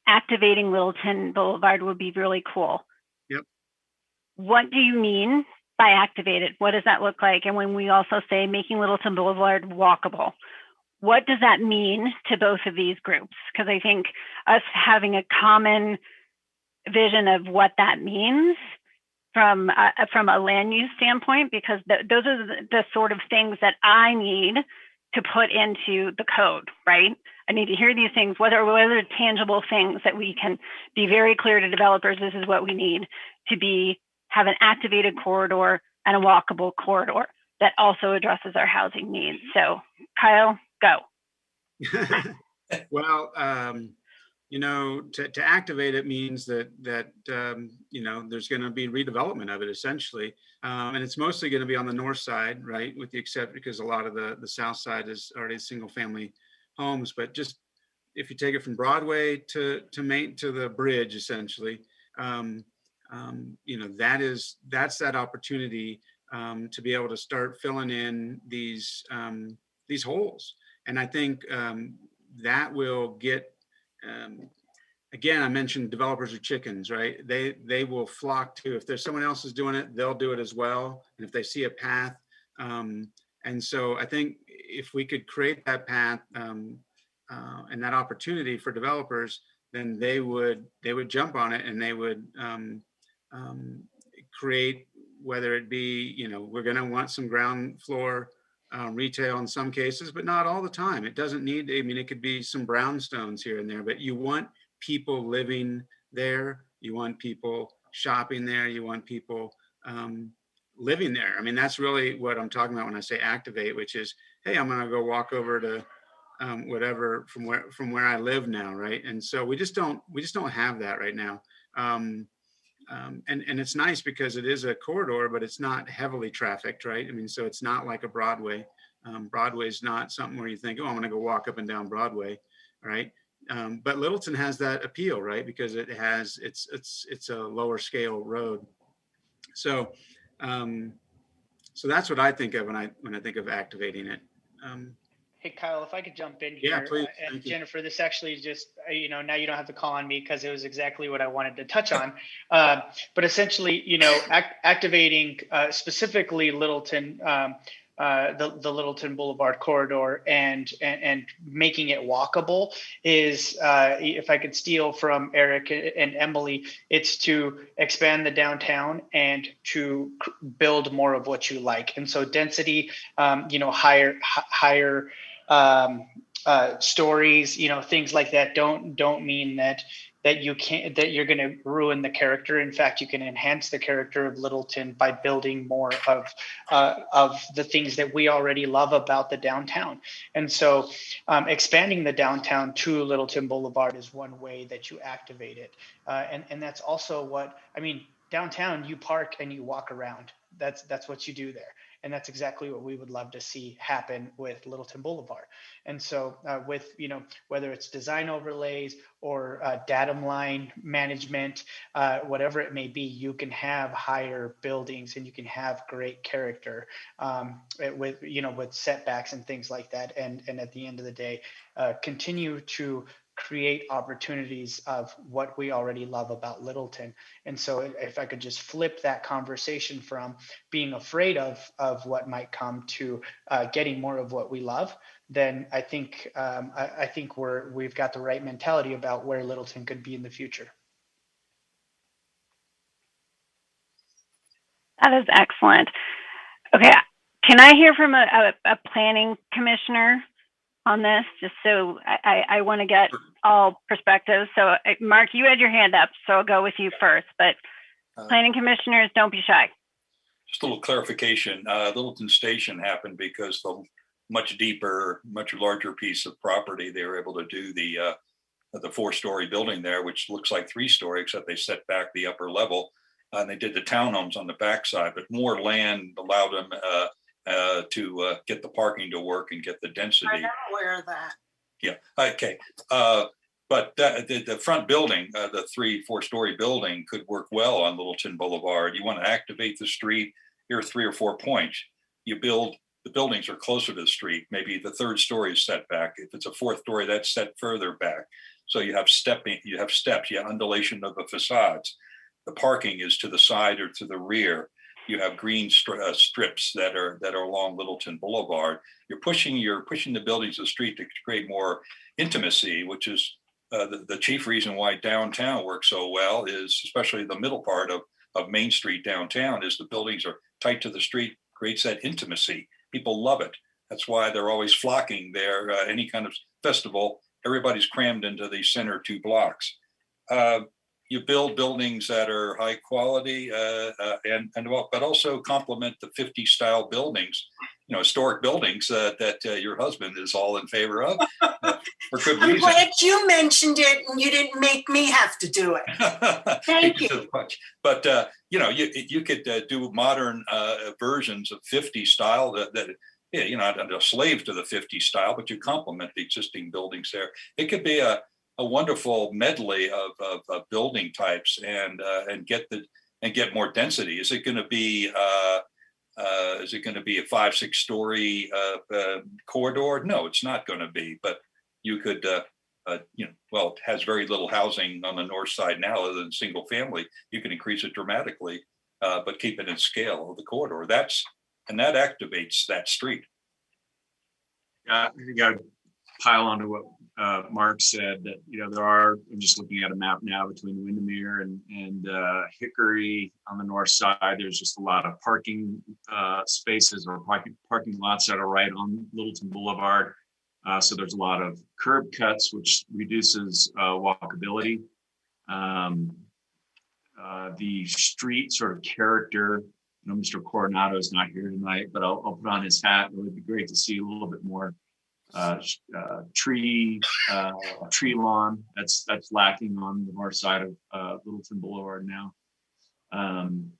activating Littleton Boulevard would be really cool. Yep. What do you mean by activated? What does that look like? And when we also say making Littleton Boulevard walkable, what does that mean to both of these groups? Because I think us having a common vision of what that means from a land use standpoint, because those are the sort of things that I need to put into the code, right? I need to hear these things, whether tangible things that we can be very clear to developers, this is what we need to have an activated corridor and a walkable corridor that also addresses our housing needs. So Kyle, go. Well, to activate it means that there's going to be redevelopment of it, essentially, and it's mostly going to be on the north side, right? With the exception, because a lot of the south side is already single family homes. But just if you take it from Broadway to Main to the bridge, essentially, that's that opportunity to be able to start filling in these holes, and I think that will get. Again, I mentioned developers are chickens, right? They will flock to, if there's someone else is doing it, they'll do it as well. And if they see a path, and so I think if we could create that path and that opportunity for developers, then they would jump on it, and they would create, whether it be, we're going to want some ground floor retail in some cases, but not all the time. It doesn't need, it could be some brownstones here and there, but you want people living there. You want people shopping there. You want people living there. That's really what I'm talking about when I say activate, which is, hey, I'm going to go walk over to whatever from where I live now, right? And so we just don't have that right now. And it's nice because it is a corridor, but it's not heavily trafficked, right? I mean, so it's not like a Broadway. Broadway is not something where you think, oh, I'm going to go walk up and down Broadway, right? But Littleton has that appeal, right? Because it's a lower scale road. So so that's what I think of when I think of activating it. Hey, Kyle, if I could jump in Yeah, here. please. And Thank you. Jennifer, this actually is just, now you don't have to call on me because it was exactly what I wanted to touch on. But essentially, activating specifically Littleton, the Littleton Boulevard corridor and making it walkable is, if I could steal from Eric and Emily, it's to expand the downtown and to build more of what you like. And so density, higher stories, things like that don't mean that you're going to ruin the character. In fact, you can enhance the character of Littleton by building more of the things that we already love about the downtown. And so expanding the downtown to Littleton Boulevard is one way that you activate it. And that's also downtown, you park and you walk around. That's what you do there. And that's exactly what we would love to see happen with Littleton Boulevard. And so with, whether it's design overlays or datum line management, whatever it may be, you can have higher buildings and you can have great character with setbacks and things like that. And at the end of the day, continue to create opportunities of what we already love about Littleton. And so if I could just flip that conversation from being afraid of what might come to getting more of what we love, then I think we've got the right mentality about where Littleton could be in the future. That is excellent. Okay, can I hear from a planning commissioner on this? Just so I want to get all perspectives. So Mark, you had your hand up, so I'll go with you first. But planning commissioners, don't be shy. Just a little clarification. Littleton Station happened because the much deeper, much larger piece of property, they were able to do the 4-story building there, which looks like 3-story, except they set back the upper level. And they did the townhomes on the backside, but more land allowed them to get the parking to work and get the density. I'm aware of that. Yeah. Okay. But the front building, the 3-4-story building, could work well on Littleton Boulevard. You want to activate the street. Here are 3 or 4 points. You build, the buildings are closer to the street. Maybe the 3rd story is set back. If it's a 4th story, that's set further back. So you have stepping, you have steps, you have undulation of the facades. The parking is to the side or to the rear. You have green strips that are along Littleton Boulevard. You're pushing the buildings to the street to create more intimacy, which is the chief reason why downtown works so well. Is especially the middle part of Main Street downtown, is the buildings are tight to the street, creates that intimacy. People love it. That's why they're always flocking there. Any kind of festival, everybody's crammed into the center 2 blocks. You build buildings that are high quality but also complement the 50s style buildings, historic buildings that your husband is all in favor of for good reason. I'm glad you mentioned it and you didn't make me have to do it. Thank you. So much. But you could do modern versions of 50s style that you're not a slave to the 50s style, but you complement the existing buildings there. It could be a wonderful medley of building types and get more density. Is it going to be a 5-6 story corridor? No, it's not going to be. But you could, it has very little housing on the north side now other than single family. You can increase it dramatically, but keep it in scale of the corridor. That activates that street. I think I'd pile onto what Mark said, that I'm just looking at a map now between Windermere and Hickory on the north side. There's just a lot of parking spaces or parking lots that are right on Littleton Boulevard. So there's a lot of curb cuts, which reduces walkability. The street sort of character. Mr. Coronado is not here tonight, but I'll put on his hat. It would be great to see a little bit more tree lawn that's lacking on the north side of Littleton Boulevard now. And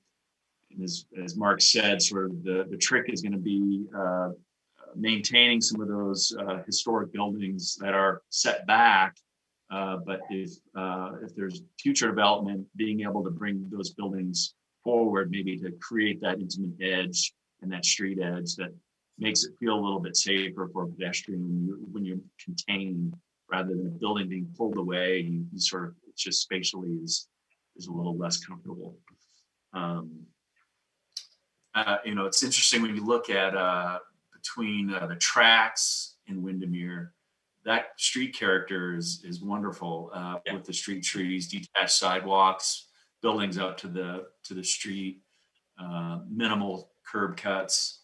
as Mark said, sort of the trick is going to be maintaining some of those historic buildings that are set back. But if there's future development, being able to bring those buildings forward, maybe to create that intimate edge and that street edge that makes it feel a little bit safer for a pedestrian when you're contained, rather than a building being pulled away. You sort of, it's just spatially is a little less comfortable. It's interesting when you look at between the tracks in Windermere, that street character is wonderful with the street trees, detached sidewalks, buildings out to the street, minimal curb cuts.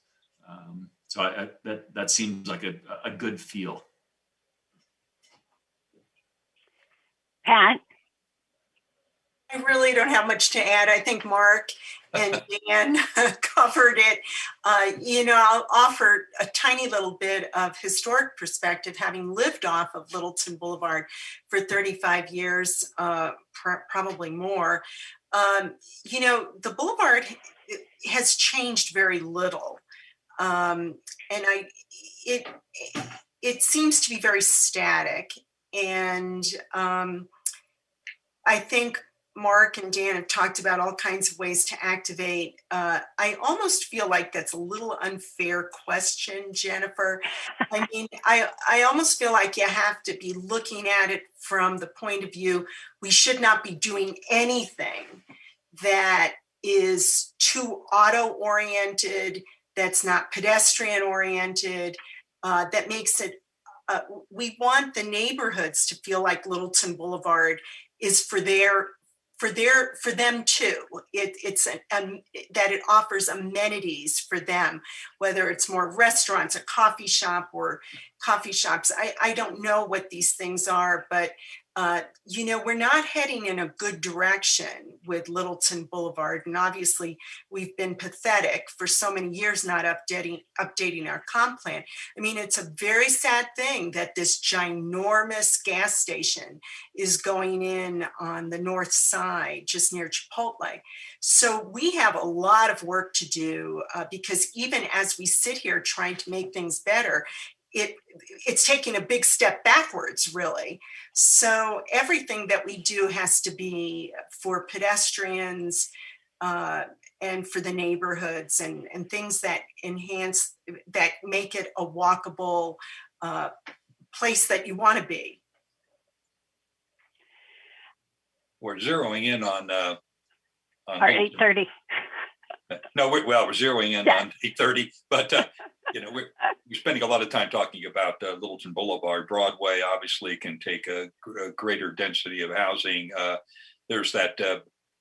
So that seems like a good feel. Pat? I really don't have much to add. I think Mark and Dan covered it. I'll offer a tiny little bit of historic perspective, having lived off of Littleton Boulevard for 35 years, probably more. The boulevard has changed very little. And it seems to be very static. And I think Mark and Dan have talked about all kinds of ways to activate. I almost feel like that's a little unfair question, Jennifer. I mean, I almost feel like you have to be looking at it from the point of view, we should not be doing anything that is too auto-oriented, that's not pedestrian-oriented, that makes it, we want the neighborhoods to feel like Littleton Boulevard is for them too. That it offers amenities for them, whether it's more restaurants, a coffee shop, or coffee shops. I don't know what these things are, but we're not heading in a good direction with Littleton Boulevard. And obviously we've been pathetic for so many years not updating our comp plan. I mean, it's a very sad thing that this ginormous gas station is going in on the north side, just near Chipotle. So we have a lot of work to do because even as we sit here trying to make things better, it's taking a big step backwards, really. So everything that we do has to be for pedestrians and for the neighborhoods and things that enhance, that make it a walkable place that you want to be. We're zeroing in on Or 8:30. No, we're zeroing in on 8:30, but we're spending a lot of time talking about Littleton Boulevard. Broadway obviously can take a greater density of housing. There's that,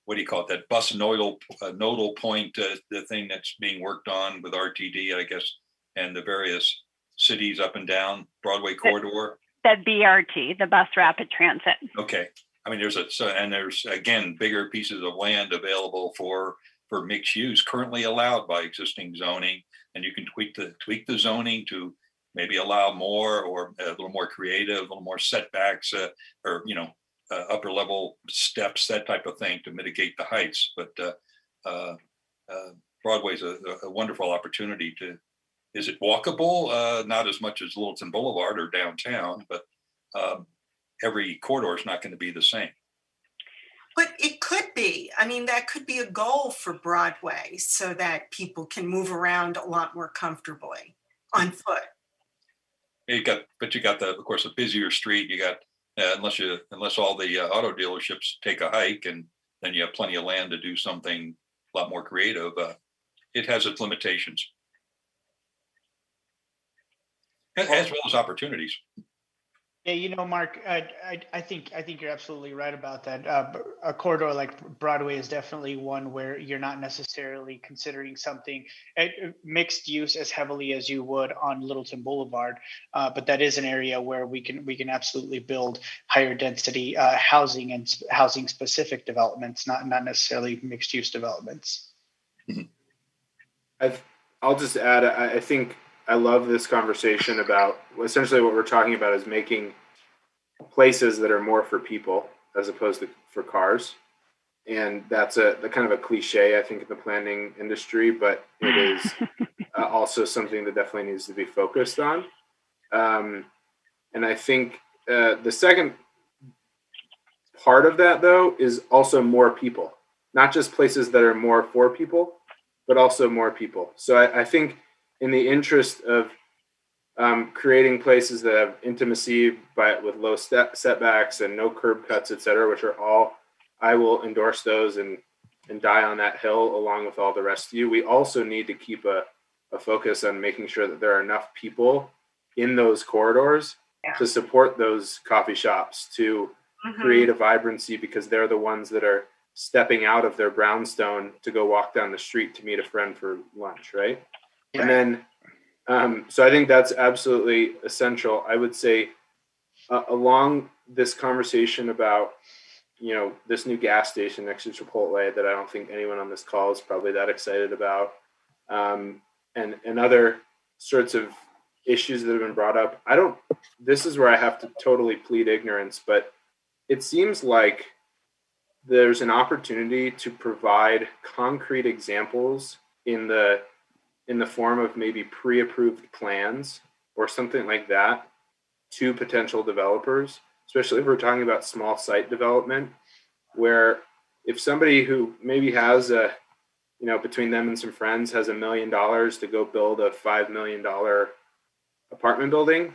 what do you call it, that bus nodal point, the thing that's being worked on with RTD, I guess, and the various cities up and down Broadway corridor. That BRT, the bus rapid transit. Okay. I mean, there's again bigger pieces of land available for mixed use, currently allowed by existing zoning, and you can tweak the zoning to maybe allow more, or a little more creative, a little more setbacks, or upper level steps, that type of thing, to mitigate the heights. But Broadway's a wonderful opportunity to. Is it walkable? Not as much as Littleton Boulevard or downtown, but every corridor is not going to be the same. But it could be. I mean, that could be a goal for Broadway, so that people can move around a lot more comfortably on foot. You got of course, a busier street. You got unless all the auto dealerships take a hike, and then you have plenty of land to do something a lot more creative. It has its limitations, as well as opportunities. Yeah, Mark, I think you're absolutely right about that. A corridor like Broadway is definitely one where you're not necessarily considering something mixed use as heavily as you would on Littleton Boulevard, but that is an area where we can absolutely build higher density housing and housing specific developments, not necessarily mixed use developments. I'll just add, I think I love this conversation about essentially what we're talking about is making places that are more for people as opposed to for cars. And that's the kind of a cliche, I think, in the planning industry, but it is also something that definitely needs to be focused on. And I think the second part of that, though, is also more people, not just places that are more for people, but also more people. So I think in the interest of creating places that have intimacy with low setbacks and no curb cuts, et cetera, which are all, I will endorse those and die on that hill along with all the rest of you. We also need to keep a focus on making sure that there are enough people in those corridors to support those coffee shops, to create a vibrancy, because they're the ones that are stepping out of their brownstone to go walk down the street to meet a friend for lunch, right? Yeah. And then, so I think that's absolutely essential. I would say along this conversation about, you know, this new gas station next to Chipotle that I don't think anyone on this call is probably that excited about, and other sorts of issues that have been brought up. This is where I have to totally plead ignorance, but it seems like there's an opportunity to provide concrete examples in the form of maybe pre-approved plans or something like that to potential developers, especially if we're talking about small site development, where if somebody who maybe has between them and some friends has $1 million to go build a $5 million apartment building,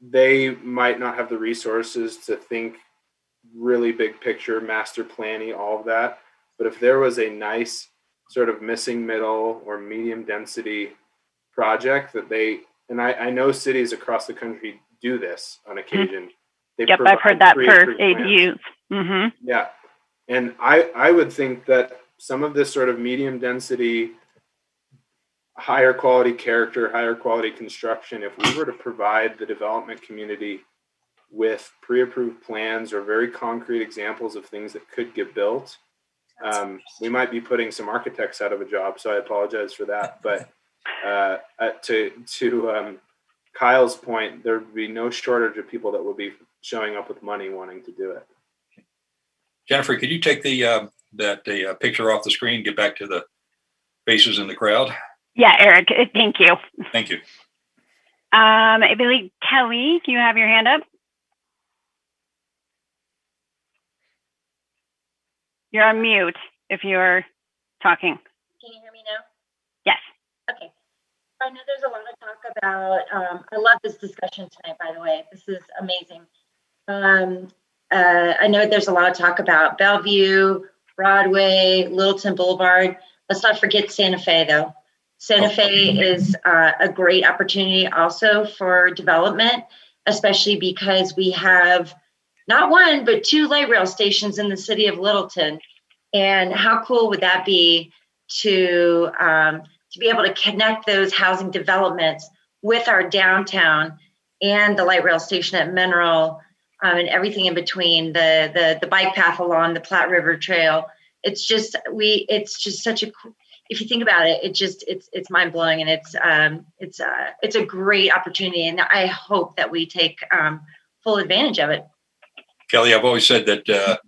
they might not have the resources to think really big picture, master planning, all of that. But if there was a nice sort of missing middle or medium density project that I know cities across the country do this on occasion. Yep, I've heard that for ADUs. Mm-hmm. Yeah. And I would think that some of this sort of medium density, higher quality character, higher quality construction, if we were to provide the development community with pre-approved plans or very concrete examples of things that could get built, we might be putting some architects out of a job. So I apologize for that. But to Kyle's point, there would be no shortage of people that will be showing up with money wanting to do it. Jennifer, could you take the picture off the screen, get back to the faces in the crowd? Yeah, Eric, thank you. Thank you. I believe Kelly, you have your hand up. You're on mute if you're talking. Can you hear me now? Yes. Okay. I know there's a lot of talk about, I love this discussion tonight, by the way. This is amazing. I know there's a lot of talk about Bellevue, Broadway, Littleton Boulevard. Let's not forget Santa Fe, though. Santa Fe is a great opportunity also for development, especially because we have not one, but 2 light rail stations in the city of Littleton. And how cool would that be to be able to connect those housing developments with our downtown and the light rail station at Mineral, and everything in between, the bike path along the Platte River Trail. It's just such a, if you think about it, it's mind blowing, and it's a great opportunity, and I hope that we take full advantage of it. Kelly, I've always said that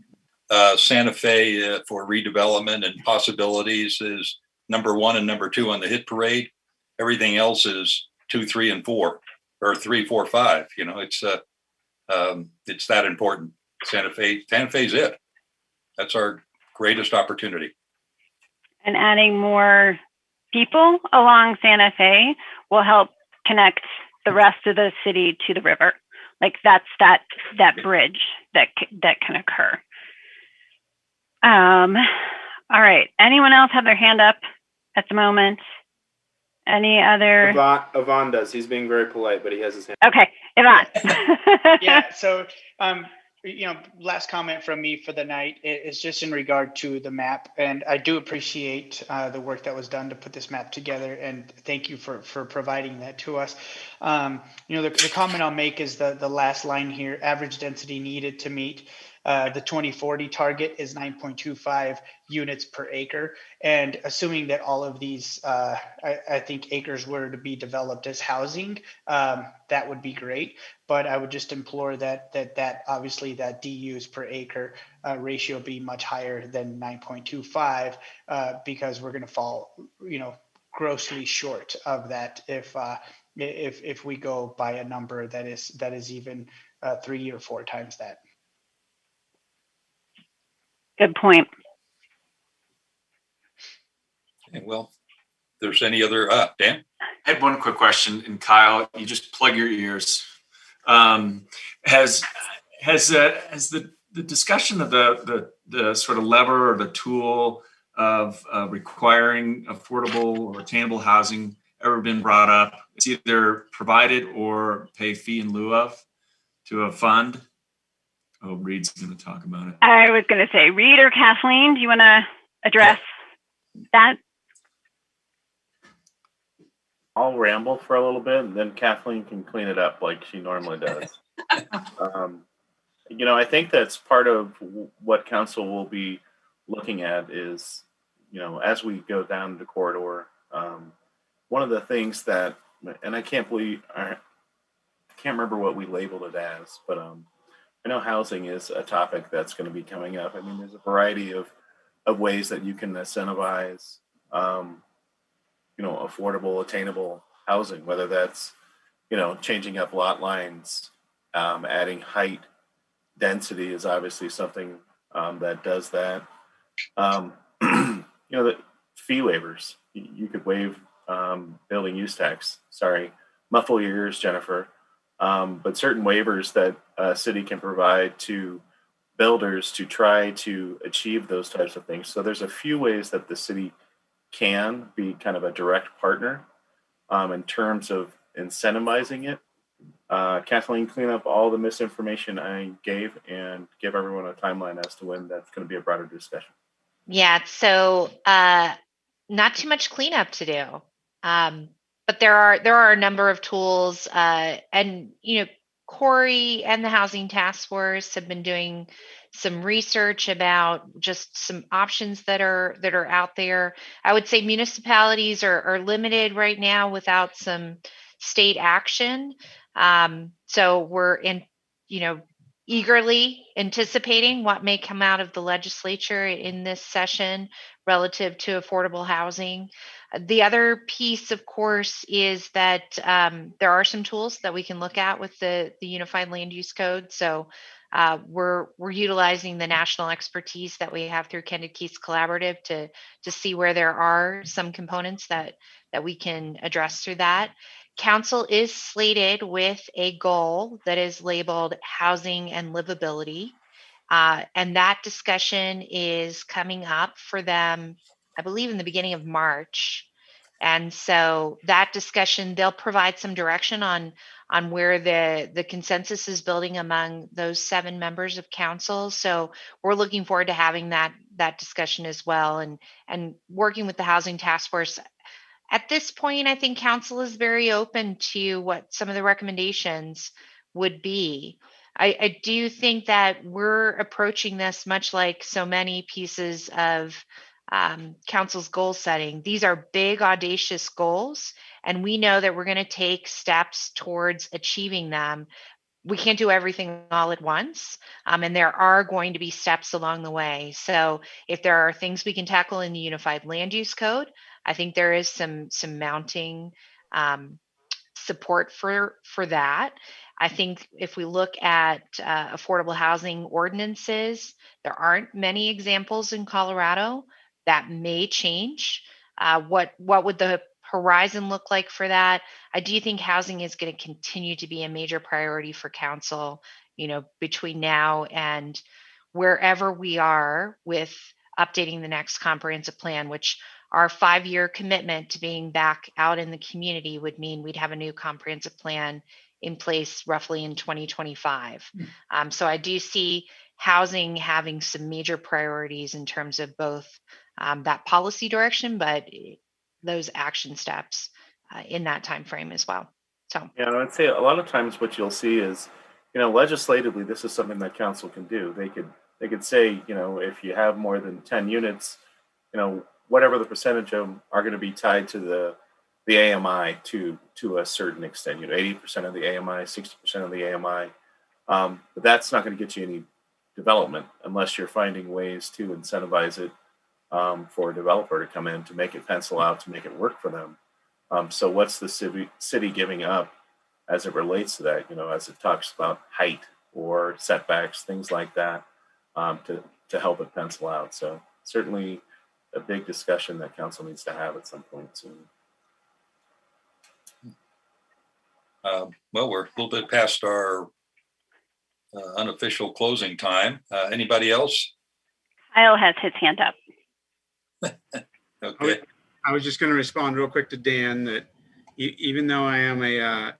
Santa Fe for redevelopment and possibilities is number 1 and number 2 on the hit parade. Everything else is 2, 3, and 4, or 3, 4, 5. You know, it's that important. Santa Fe's it. That's our greatest opportunity. And adding more people along Santa Fe will help connect the rest of the city to the river. Like that's that bridge that can occur. All right. Anyone else have their hand up at the moment? Any other? Yvonne does. He's being very polite, but he has his hand. Okay, Yvonne. Yeah. So, last comment from me for the night is just in regard to the map, and I do appreciate the work that was done to put this map together, and thank you for providing that to us. The comment I'll make is the last line here: average density needed to meet The 2040 target is 9.25 units per acre. And assuming that all of these, I think, acres were to be developed as housing, that would be great. But I would just implore that obviously that DUs per acre ratio be much higher than 9.25 because we're going to fall, grossly short of that if we go by a number that is even 3 or 4 times that. Good point. Okay, well, if there's any other, Dan? I had one quick question, and Kyle, you just plug your ears. Has the discussion of the sort of lever or the tool of requiring affordable or attainable housing ever been brought up? It's either provided or pay fee in lieu of to a fund. Oh, Reed's going to talk about it. I was going to say, Reed or Kathleen, do you want to address that? I'll ramble for a little bit, and then Kathleen can clean it up like she normally does. I think that's part of what council will be looking at is, as we go down the corridor, one of the things that, and I can't remember what we labeled it as, but I know housing is a topic that's going to be coming up. I mean, there's a variety of ways that you can incentivize, affordable, attainable housing, whether that's, changing up lot lines, adding height. Density is obviously something that does that. The fee waivers. You could waive building use tax. Sorry, muffle your ears, Jennifer. But certain waivers that a city can provide to builders to try to achieve those types of things. So there's a few ways that the city can be kind of a direct partner in terms of incentivizing it. Kathleen, clean up all the misinformation I gave and give everyone a timeline as to when that's going to be a broader discussion. Yeah, so not too much cleanup to do, but there are a number of tools, and Corey and the Housing Task Force have been doing some research about just some options that are out there. I would say municipalities are limited right now without some state action. So we're eagerly anticipating what may come out of the legislature in this session relative to affordable housing. The other piece, of course, is that there are some tools that we can look at with the Unified Land Use Code. So we're utilizing the national expertise that we have through Candid Keys Collaborative to see where there are some components that we can address through that. Council is slated with a goal that is labeled housing and livability. And that discussion is coming up for them, I believe, in the beginning of March. And so that discussion, they'll provide some direction on where the consensus is building among those 7 members of council. So we're looking forward to having that discussion as well, and working with the Housing Task Force. At this point, I think council is very open to what some of the recommendations would be. I do think that we're approaching this much like so many pieces of council's goal setting. These are big, audacious goals, and we know that we're going to take steps towards achieving them. We can't do everything all at once, and there are going to be steps along the way. So if there are things we can tackle in the Unified Land Use Code, I think there is some mounting support for that. I think if we look at affordable housing ordinances, there aren't many examples in Colorado. That may change. What would the horizon look like for that? I do think housing is going to continue to be a major priority for council, between now and wherever we are with updating the next comprehensive plan, which our 5-year commitment to being back out in the community would mean we'd have a new comprehensive plan in place roughly in 2025. So I do see housing having some major priorities in terms of both that policy direction, but those action steps in that time frame as well. So yeah, I'd say a lot of times what you'll see is legislatively, this is something that council can do. They could say, if you have more than 10 units, whatever the percentage of them are going to be tied to the AMI to a certain extent, 80% of the AMI, 60% of the AMI. But that's not going to get you any development unless you're finding ways to incentivize it for a developer to come in, to make it pencil out, to make it work for them. So what's the city giving up as it relates to that, as it talks about height or setbacks, things like that, to help it pencil out. So certainly a big discussion that council needs to have at some point soon. Well, we're a little bit past our unofficial closing time. Anybody else? Kyle has his hand up. Okay. I was just going to respond real quick to Dan that even though I am a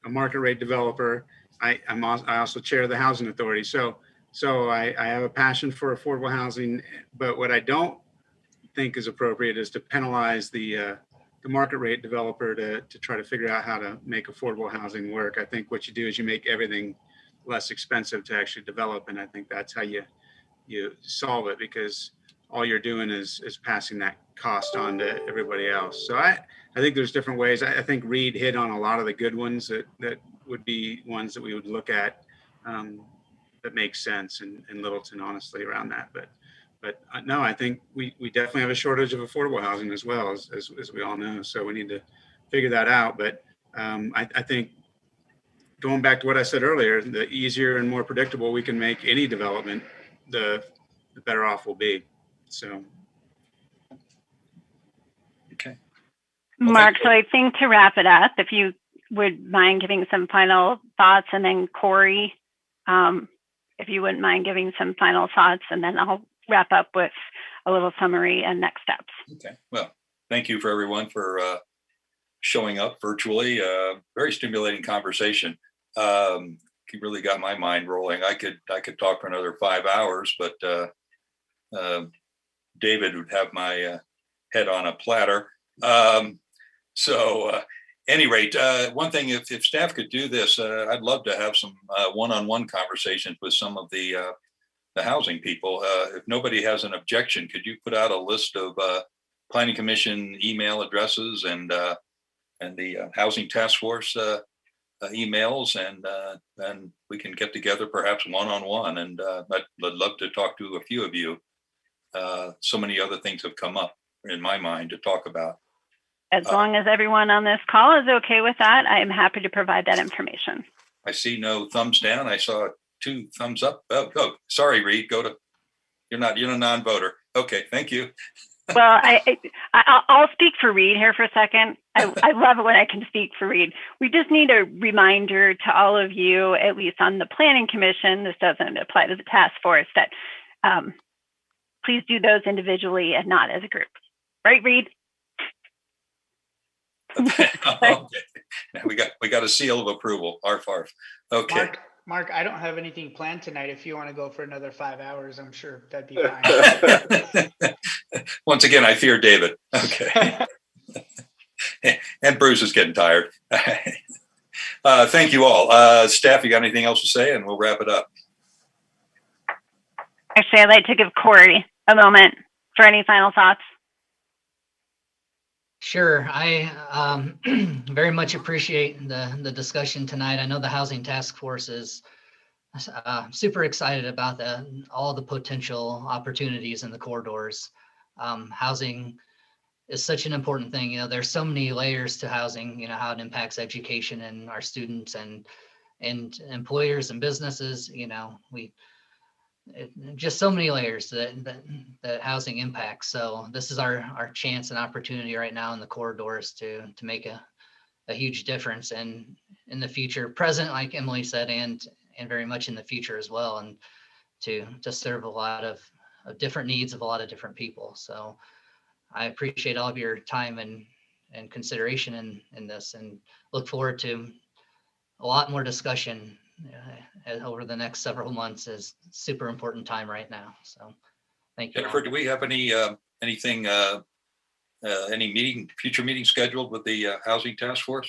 market rate developer, I also chair the housing authority. So I have a passion for affordable housing, but what I don't think is appropriate is to penalize the market rate developer to try to figure out how to make affordable housing work. I think what you do is you make everything less expensive to actually develop, and I think that's how you solve it, because all you're doing is passing that cost on to everybody else. So I think there's different ways. I think Reed hit on a lot of the good ones that would be ones that we would look at that make sense in Littleton, honestly, around that. But no, I think we definitely have a shortage of affordable housing as well, as we all know. So we need to figure that out. But I think going back to what I said earlier, the easier and more predictable we can make any development, the better off we'll be. So. Okay. Well, Mark, so I think to wrap it up, if you would mind giving some final thoughts, and then Corey, if you wouldn't mind giving some final thoughts, and then I'll wrap up with a little summary and next steps. Okay. Well, thank you for everyone for showing up virtually. Very stimulating conversation. You really got my mind rolling. I could talk for another 5 hours, but David would have my head on a platter. Any rate, one thing, if staff could do this, I'd love to have some one-on-one conversations with some of the housing people. If nobody has an objection, could you put out a list of Planning Commission email addresses and the Housing Task Force emails, and then we can get together perhaps one-on-one. And I'd love to talk to a few of you. So many other things have come up in my mind to talk about. As long as everyone on this call is okay with that, I am happy to provide that information. I see no thumbs down. I saw 2 thumbs up. Oh, sorry, Reed. You're a non-voter. Okay, thank you. Well, I'll speak for Reed here for a second. I love it when I can speak for Reed. We just need a reminder to all of you, at least on the Planning Commission, this doesn't apply to the task force, that please do those individually and not as a group. Right, Reed? Okay. We got a seal of approval. Arf. Okay. Mark, I don't have anything planned tonight. If you want to go for another 5 hours, I'm sure that'd be fine. Once again, I fear David. Okay. And Bruce is getting tired. Thank you all. Staff, you got anything else to say? And we'll wrap it up. Actually, I'd like to give Corey a moment for any final thoughts. Sure. I very much appreciate the discussion tonight. I know the Housing Task Force is super excited about all the potential opportunities in the corridors. Housing is such an important thing. There's so many layers to housing, how it impacts education and our students and employers and businesses. Just so many layers that housing impacts. So this is our chance and opportunity right now in the corridors to make a huge difference, and in the future, present, like Emily said, and very much in the future as well, and to serve a lot of different needs of a lot of different people. So I appreciate all of your time and consideration in this, and look forward to a lot more discussion over the next several months. Is super important time right now. So thank you. Jennifer, do we have any future meeting scheduled with the Housing Task Force?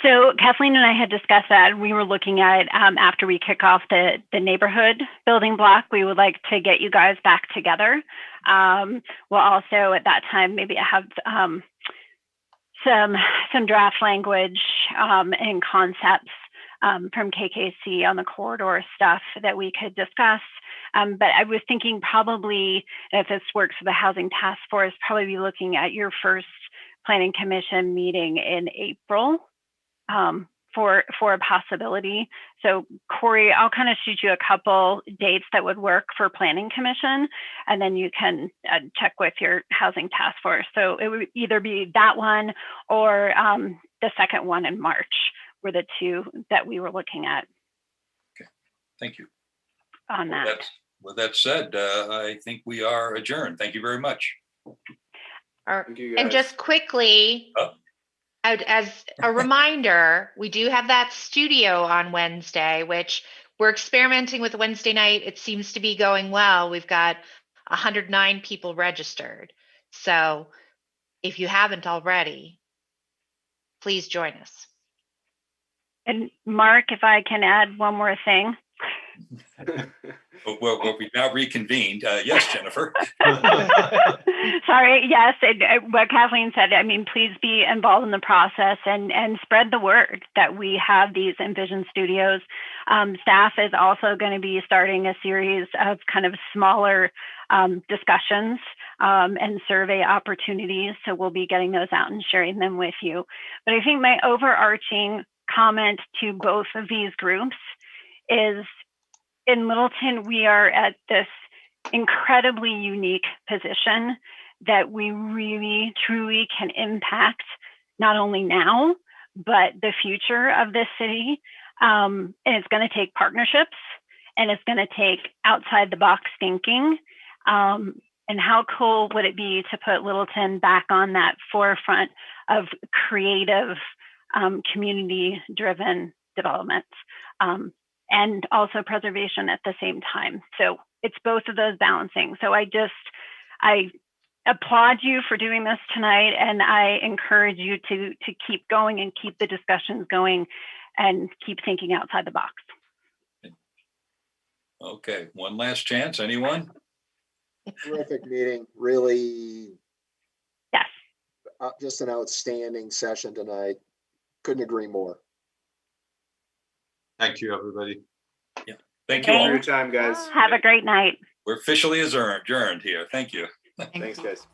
So Kathleen and I had discussed that. We were looking at after we kick off the neighborhood building block, we would like to get you guys back together. We'll also at that time maybe have some draft language and concepts from KKC on the corridor stuff that we could discuss. But I was thinking probably, if this works for the Housing Task Force, probably be looking at your first Planning Commission meeting in April for a possibility. So Corey, I'll kind of shoot you a couple dates that would work for Planning Commission, and then you can check with your Housing Task Force. So it would either be that one or the second one in March were the two that we were looking at. Okay, thank you. On that. With that said, I think we are adjourned. Thank you very much. And just quickly, as a reminder, we do have that studio on Wednesday, which we're experimenting with Wednesday night. It seems to be going well. We've got 109 people registered. So if you haven't already, please join us. And Mark, if I can add one more thing. Well, we've now reconvened. Yes, Jennifer. Sorry. Yes. What Kathleen said, I mean, please be involved in the process and spread the word that we have these Envision studios. Staff is also going to be starting a series of kind of smaller discussions and survey opportunities. So we'll be getting those out and sharing them with you. But I think my overarching comment to both of these groups is, in Littleton, we are at this incredibly unique position that we really, truly can impact not only now, but the future of this city. And it's going to take partnerships, and it's going to take outside the box thinking. And how cool would it be to put Littleton back on that forefront of creative, community-driven development? And also preservation at the same time. So it's both of those balancing. So I applaud you for doing this tonight, and I encourage you to keep going and keep the discussions going and keep thinking outside the box. Okay, one last chance, anyone? Terrific meeting, really. Yes. Just an outstanding session tonight. Couldn't agree more. Thank you, everybody. Yeah. Thank you all. For your time, guys. Have a great night. We're officially adjourned here. Thank you. Thanks, guys.